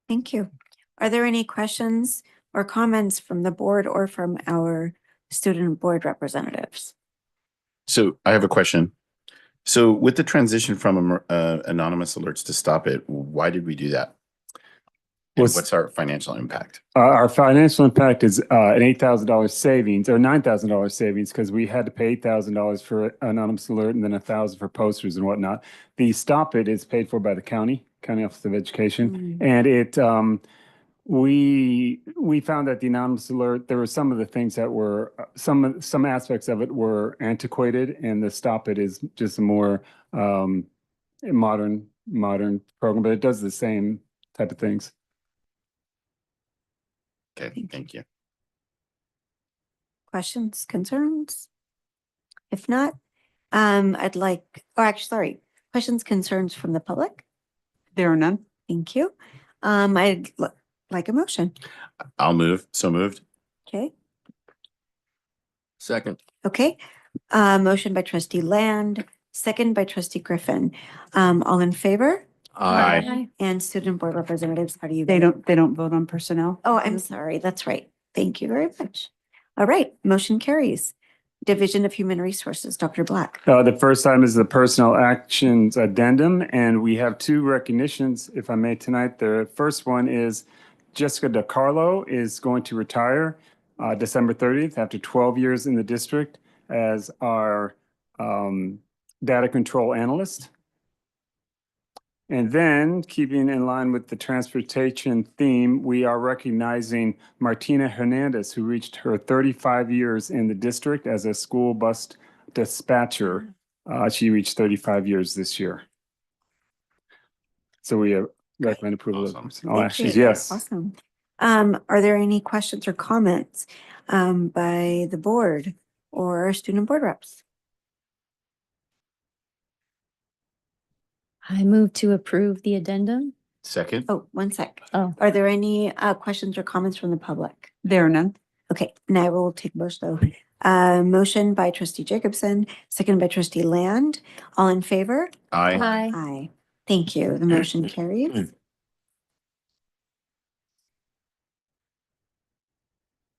Thank you. Are there any questions or comments from the board or from our student board representatives? So I have a question. So with the transition from anonymous alerts to Stop It, why did we do that? And what's our financial impact? Our financial impact is an $8,000 savings, or $9,000 savings, because we had to pay $8,000 for anonymous alert and then $1,000 for posters and whatnot. The Stop It is paid for by the county Office of Education, and it we found that the anonymous alert, there were some of the things that were some aspects of it were antiquated, and the Stop It is just a more modern program, but it does the same type of things. Okay, thank you. Questions, concerns? If not, questions, concerns from the public? There are none. Thank you. Like a motion. I'll move. So moved. Okay. Second. Okay. Motion by trustee Land, second by trustee Griffin. All in favor? Aye. And student board representatives, how do you? They vote? don't vote on personnel. Oh, I'm sorry. That's right. Thank you very much. All right, motion carries. Division of Human Resources, Dr. Black. The first item is the personnel actions addendum, and we have two recognitions, if I may, tonight. The first one is Jessica DiCarlo is going to retire December 30th after 12 years in the district as our data control analyst. And then, keeping in line with the transportation theme, we are recognizing Martina Hernandez, who reached her 35 years in the district as a school bus dispatcher. She reached 35 years this year. So we recommend approval of all actions. Yes. Awesome. Are there any questions or comments by the board or student board reps? I move to approve the addendum. Second. Oh, one sec. Oh. Are there any questions or comments from the public? There are none. Okay, now we'll take most though. Motion by trustee Jacobson, second by trustee Land. All in favor? Aye. Aye. Thank you. The motion carries.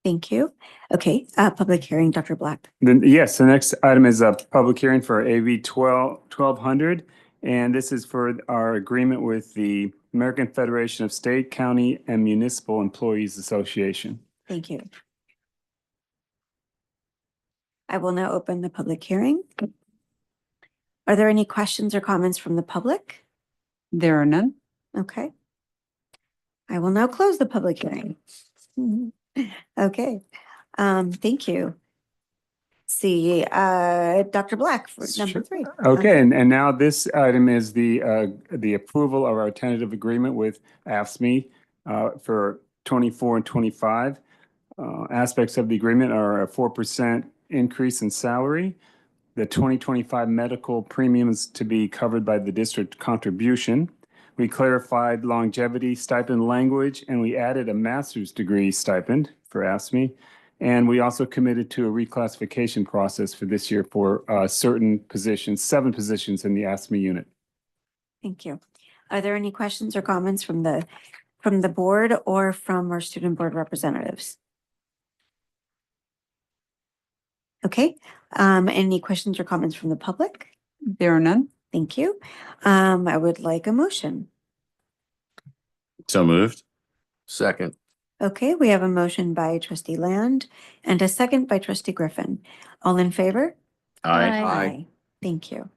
Thank you. Okay, public hearing, Dr. Black. Then, yes, the next item is a public hearing for AV 1200. And this is for our agreement with the American Federation of State, County, and Municipal Employees Association. Thank you. I will now open the public hearing. Are there any questions or comments from the public? There are none. Okay. I will now close the public hearing. Okay. Thank you. See, Dr. Black for number 3. Okay, and now this item is the approval of our tentative agreement with AFSCME for 24 and 25. Aspects of the agreement are a 4% increase in salary, the 2025 medical premiums to be covered by the district contribution. We clarified longevity stipend language, and we added a master's degree stipend for AFSCME. And we also committed to a reclassification process for this year for certain positions, 7 positions in the AFSCME unit. Thank you. Are there any questions or comments from the board or from our student board representatives? Okay. Any questions or comments from the public? There are none. Thank you. I would like a motion. So moved. Second. Okay, we have a motion by trustee Land and a second by trustee Griffin. All in favor? Aye. Thank you.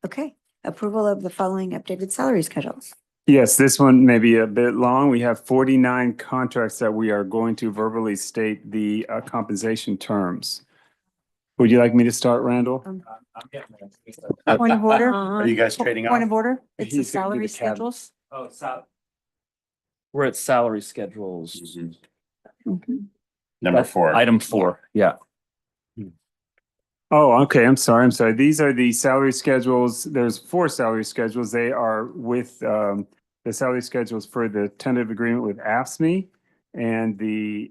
Okay, approval of the following updated salary schedules. Yes, this one may be a bit long. We have 49 contracts that we are going to verbally state the compensation terms. Would you like me to start, Randall? Point of order. Are you guys trading Point off? of order. It's the He's gonna do salary the cab. schedules. Oh, we're at salary schedules. Number 4. Item 4, yeah. Oh, okay. I'm sorry. These are the salary schedules. There's 4 salary schedules. They are with the salary schedules for the tentative agreement with AFSCME and the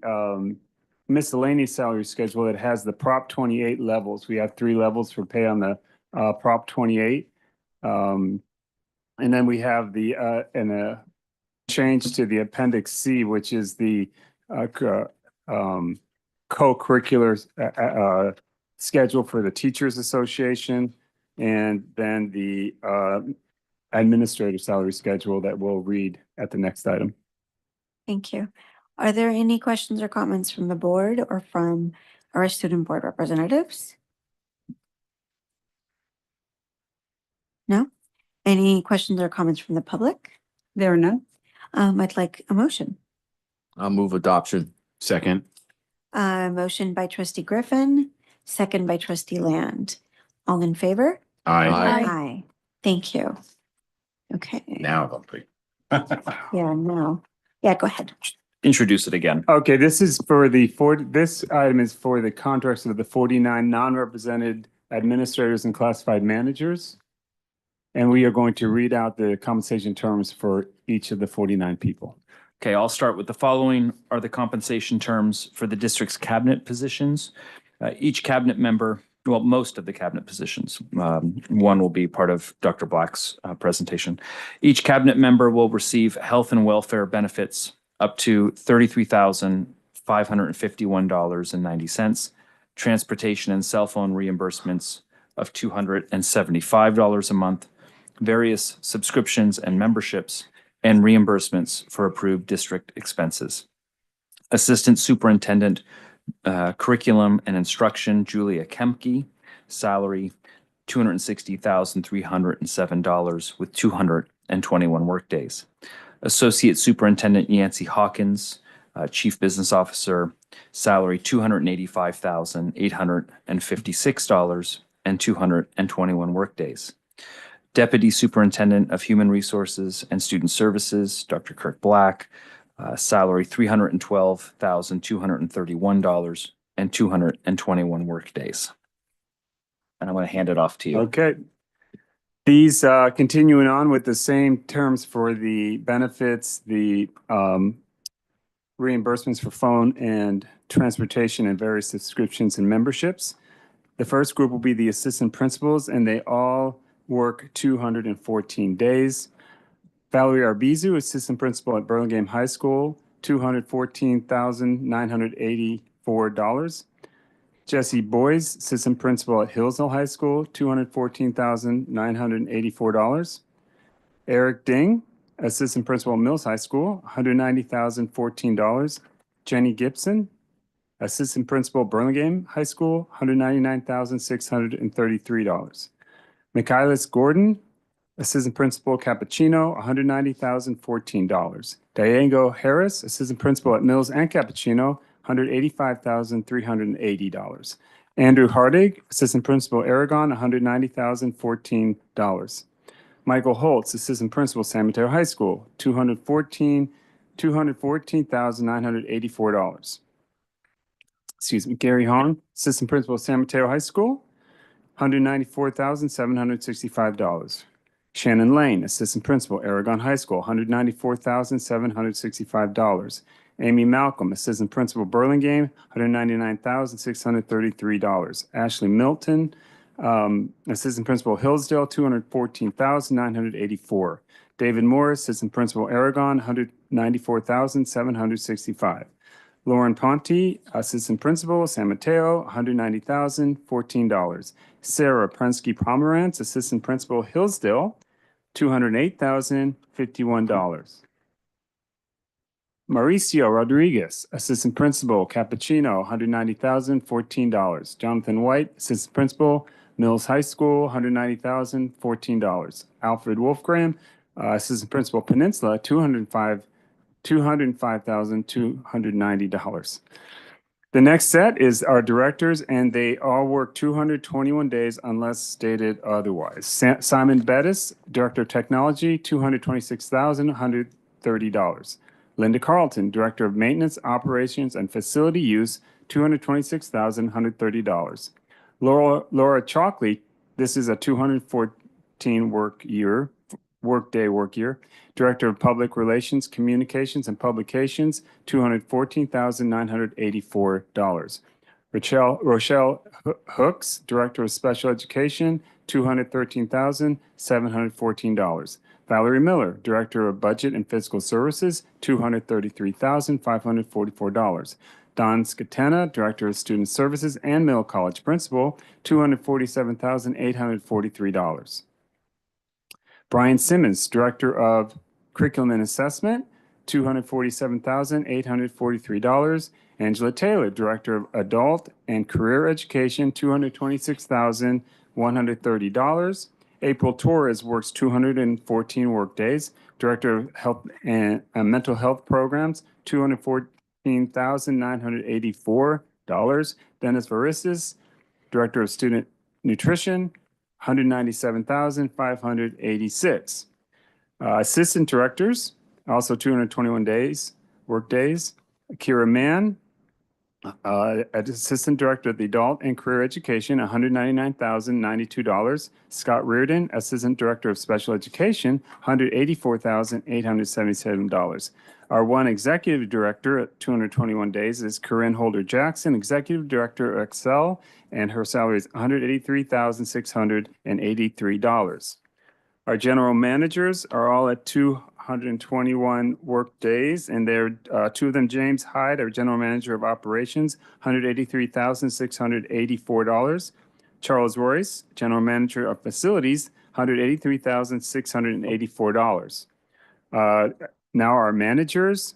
miscellaneous salary schedule that has the Prop 28 levels. We have 3 levels for pay on the Prop 28. And then we have the change to the Appendix C, which is the co-curricular schedule for the Teachers Association, and then the administrative salary schedule that we'll read at the next item. Thank you. Are there any questions or comments from the board or from our student board representatives? No? Any questions or comments from the public? There are none. I'd like a motion. I'll move adoption. Second. Motion by trustee Griffin, second by trustee Land. All in favor? Aye. Aye. Thank you. Okay. Now complete. Yeah, no. Yeah, go ahead. introduce it again. Okay, this item is for the contracts of the 49 non-represented administrators and classified managers. And we are going to read out the compensation terms for each of the 49 people. Okay, I'll start with the following are the compensation terms for the district's cabinet positions. Each cabinet member, well, most of the cabinet positions, one will be part of Dr. Black's presentation. Each cabinet member will receive health and welfare benefits up to $33,551.90, transportation and cell phone reimbursements of $275 a month, various subscriptions and memberships, and reimbursements for approved district expenses. Assistant Superintendent Curriculum and Instruction, Julia Kemke, salary $260,307 with 221 workdays. Associate Superintendent Yancey Hawkins, Chief Business Officer, salary $285,856 and 221 workdays. Deputy Superintendent of Human Resources and Student Services, Dr. Kirk Black, salary $312,231 and 221 workdays. And I'm going to hand it off to you. Okay. These continuing on with the same terms for the benefits, the reimbursements for phone and transportation and various subscriptions and memberships. The first group will be the assistant principals, and they all work 214 days. Valerie Arbizu, assistant principal at Burlingame High School, $214,984. Jesse Boys, assistant principal at Hillsdale High School, $214,984. Eric Ding, assistant principal at Mills High School, $190,014. Jenny Gibson, assistant principal at Burlingame High School, $199,633. Michaelis Gordon, assistant principal Cappuccino, $190,014. Diego Harris, assistant principal at Mills and Cappuccino, $185,380. Andrew Hardig, assistant principal Aragon, $190,014. Michael Holtz, assistant principal San Mateo High School, $214,984. Excuse me, Gary Hong, assistant principal San Mateo High School, $194,765. Shannon Lane, assistant principal, Aragon High School, $194,765. Amy Malcolm, assistant principal, Burlingame, $199,633. Ashley Milton, assistant principal, Hillsdale, $214,984. David Morris, assistant principal, Aragon, $194,765. Lauren Ponte, assistant principal, San Mateo, $190,014. Sarah Prensky Pomerantz, assistant principal, Hillsdale, $208,051. Mauricio Rodriguez, assistant principal, Cappuccino, $190,014. Jonathan White, assistant principal, Mills High School, $190,014. Alfred Wolfgram, assistant principal, Peninsula, $205,290. The next set is our directors, and they all work 221 days unless stated otherwise. Simon Bettis, Director of Technology, $226,130. Linda Carlton, Director of Maintenance, Operations, and Facility Use, $226,130. Laura Chalkley, this is a 214 workday work year. Director of Public Relations, Communications, and Publications, $214,984. Rochelle Hooks, Director of Special Education, $213,714. Valerie Miller, Director of Budget and Fiscal Services, $233,544. Don Scatena, Director of Student Services and Middle College Principal, $247,843. Brian Simmons, Director of Curriculum and Assessment, $247,843. Angela Taylor, Director of Adult and Career Education, $226,130. April Torres works 214 workdays. Director of Health and Mental Health Programs, $214,984. Dennis Varistis, Director of Student Nutrition, $197,586. Assistant directors, also 221 days. workdays. Kira Mann, Assistant Director of the Adult and Career Education, $199,092. Scott Reardon, Assistant Director of Special Education, $184,877. Our one Executive Director at 221 days is Corinne Holder Jackson, Executive Director of Excel, and her salary is $183,683. Our general managers are all at 221 work days, and they're two of them, James Hyde, our general manager of operations, $183,684. Charles Royce, general manager of facilities, $183,684. Now our managers,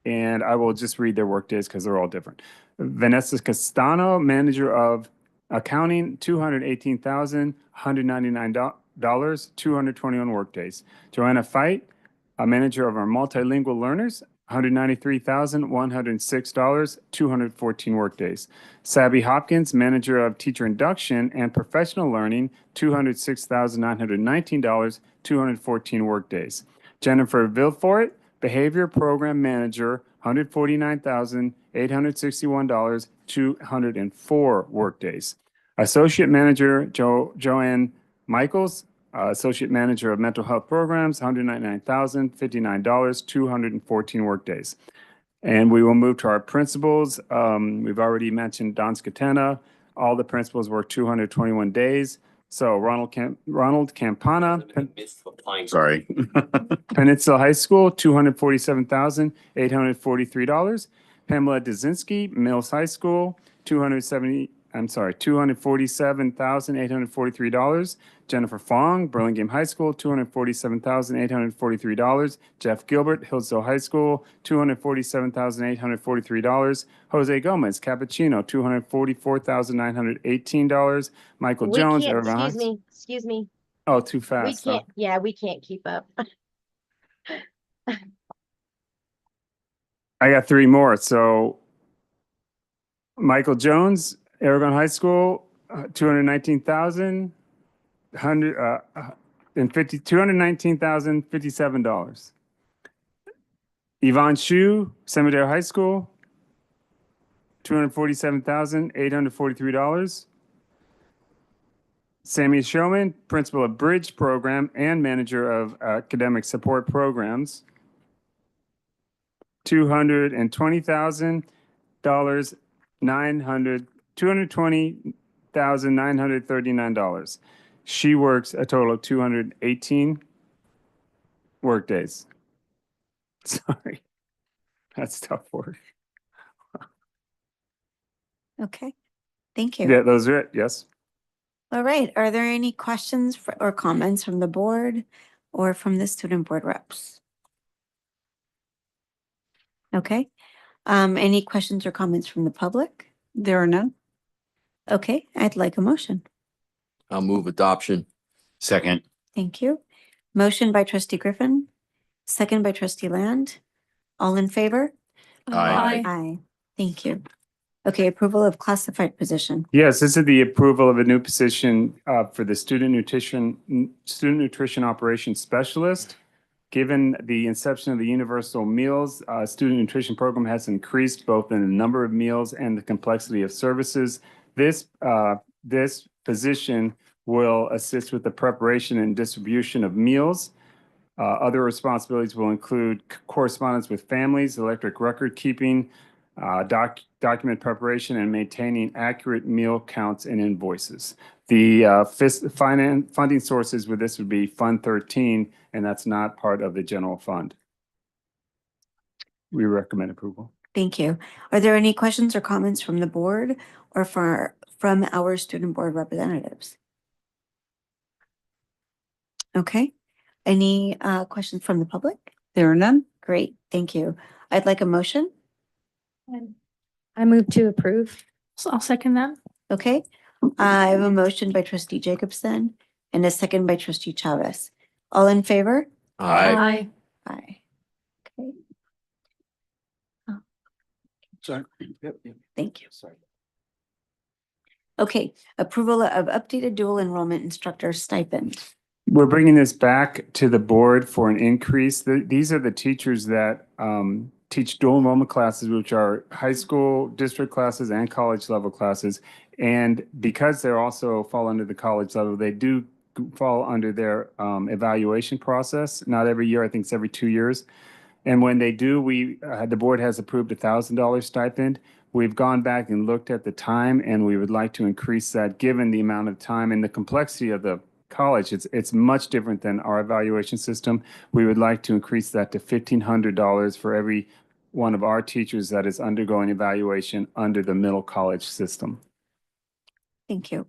and I will just read their work days because they're all different. Vanessa Castano, manager of accounting, $218,199. 221 work days. Joanna Fight, a manager of our multilingual learners, $193,106, 214 work days. Sabby Hopkins, manager of teacher induction and professional learning, $206,919, 214 work days. Jennifer Vilfort, behavior program manager, $149,861, 204 work days. Associate manager Joanne Michaels, Associate Manager of Mental Health Programs, $199,059, 214 work days. And we will move to our principals. We've already mentioned Don Scatena. All the principals work 221 days. So Ronald Campana, Sorry. Peninsula High School, $247,843. Pamela Dzinski, Mills High School, $247,843. Jennifer Fong, Burlingame High School, $247,843. Jeff Gilbert, Hillsdale High School, $247,843. Jose Gomez, Cappuccino, $244,918. Michael Jones, Aragon High School. Excuse me. Oh, too We fast. Huh? can't, yeah, we can't keep up. I got three more. So Michael Jones, Aragon High School, $219,057. Yvonne Shu, Cemetery High School, $247,843. Sammy Showman, Principal of Bridge Program and Manager of Academic Support Programs, $220,939. She works a total of 218 work days. Sorry, that's tough work. Okay, thank you. Yeah, those are it. Yes. All right, are there any questions or comments from the board or from the student board reps? Okay, any questions or comments from the public? There are none. Okay, I'd like a motion. I'll move adoption. Second. Thank you. Motion by trustee Griffin, second by trustee Land. All in favor? Aye. Aye. Thank you. Okay, approval of classified position. Yes, this is the approval of a new position for the student nutrition operations specialist. Given the inception of the universal meals, student nutrition program has increased both in the number of meals and the complexity of services. This position will assist with the preparation and distribution of meals. Other responsibilities will include correspondence with families, electric record keeping, document preparation, and maintaining accurate meal counts and invoices. The funding sources with this would be Fund 13, and that's not part of the general fund. We recommend approval. Thank you. Are there any questions or comments from the board or from our student board representatives? Okay. Any questions from the public? There are none. Great, thank you. I'd like a motion. I move to approve. So I'll second that. Okay, I have a motion by trustee Jacobson and a second by trustee Chavez. All in favor? Aye. Aye. Okay. Sorry. Thank you. Okay, approval of updated dual enrollment instructor stipend. We're bringing this back to the board for an increase. These are the teachers that teach dual enrollment classes, which are high school district classes and college level classes. And because they're also fall under the college level, they do fall under their evaluation process. Not every year, I think it's every 2 years. And when they do, the board has approved $1,000 stipend. We've gone back and looked at the time, and we would like to increase that given the amount of time and the complexity of the college. It's much different than our evaluation system. We would like to increase that to $1,500 for every one of our teachers that is undergoing evaluation under the middle college system. Thank you.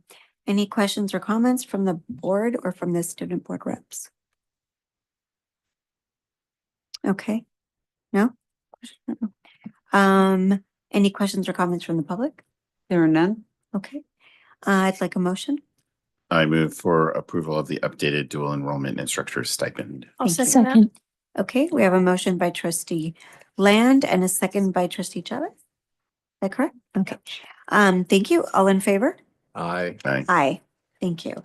Any questions or comments from the board or from the student board reps? Okay. No? Any questions or comments from the public? There are none. Okay. I'd like a motion. I move for approval of the updated dual enrollment instructor stipend. I'll Thank you. second that. Okay, we have a motion by trustee Land and a second by trustee Chavez. Is that correct? Okay. Thank you. All in favor? Aye. Aye. Aye. Thank you.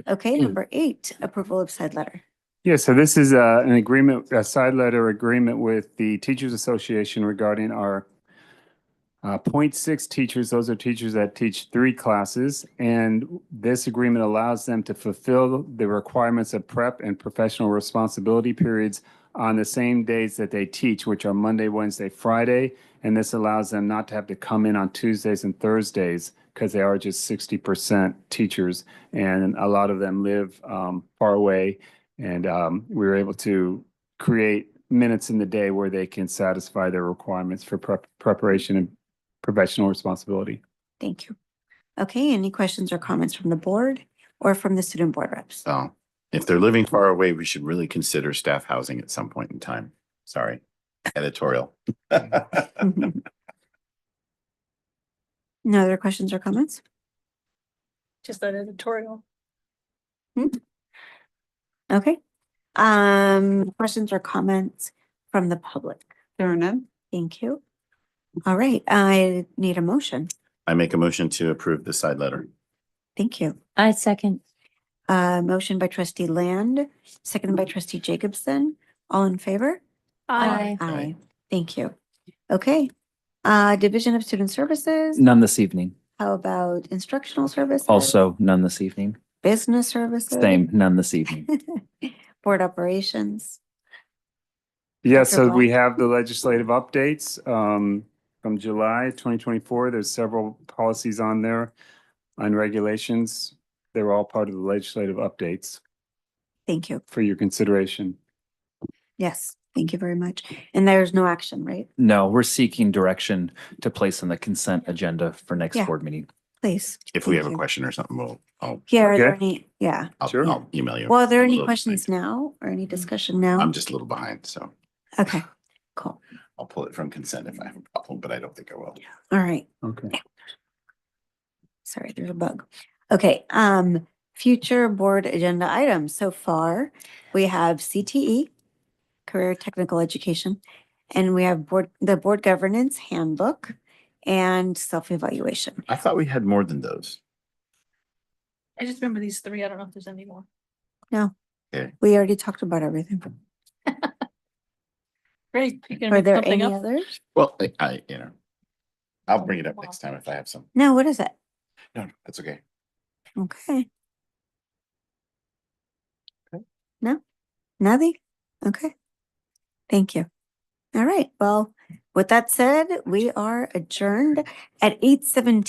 Okay, number 8, approval of side letter. Yeah, so this is an agreement, a side letter agreement with the Teachers Association regarding our 0.6 teachers. Those are teachers that teach 3 classes, and this agreement allows them to fulfill the requirements of prep and professional responsibility periods on the same days that they teach, which are Monday, Wednesday, Friday, and this allows them not to have to come in on Tuesdays and Thursdays because they are just 60% teachers, and a lot of them live far away. And we were able to create minutes in the day where they can satisfy their requirements for preparation and professional responsibility. Thank you. Okay, any questions or comments from the board or from the student board reps? Oh, if they're living far away, we should really consider staff housing at some point in time. Sorry, editorial. No other questions or comments? Just that editorial. Okay. Questions or comments from the public? There are none. Thank you. All right, I need a motion. I make a motion to approve the side letter. Thank you. I second. Motion by trustee Land, seconded by trustee Jacobson. All in favor? Aye. Aye. Thank you. Okay. Division of Student Services. None this evening. How about instructional services? Also none this evening. Business services? Same, none this evening. Board operations? Yeah, Dr. so we Blank? have the legislative updates from July 2024. There's several policies on there on regulations. They were all part of the legislative updates Thank you. for your consideration. Yes, thank you very much. And there's no action, right? No, we're seeking direction to place on the consent agenda for next Yeah. board meeting. Please. If we Thank have a you. question or something, I'll Yeah, are there Okay. any, yeah. Sure. I'll email you. Well, are there I'm a any little questions now or any discussion now? I'm just a little behind, so Okay, cool. I'll pull it from consent if I have a problem, but I don't think I will. All right. Okay. Sorry, there's a bug. Okay, future board agenda items. So far, we have CTE, Career Technical Education, and we have the board governance handbook and self-evaluation. I thought we had more than those. I just remember these 3. I don't know if there's any more. No, Okay. we already talked about everything. Great. You gonna Are make there something any up? others? Well, I'll bring it up next time if I have some. No, what is it? No, that's okay. Okay. No, nothing? Okay. Thank you. All right. Well, with that said, we are adjourned at 8:17.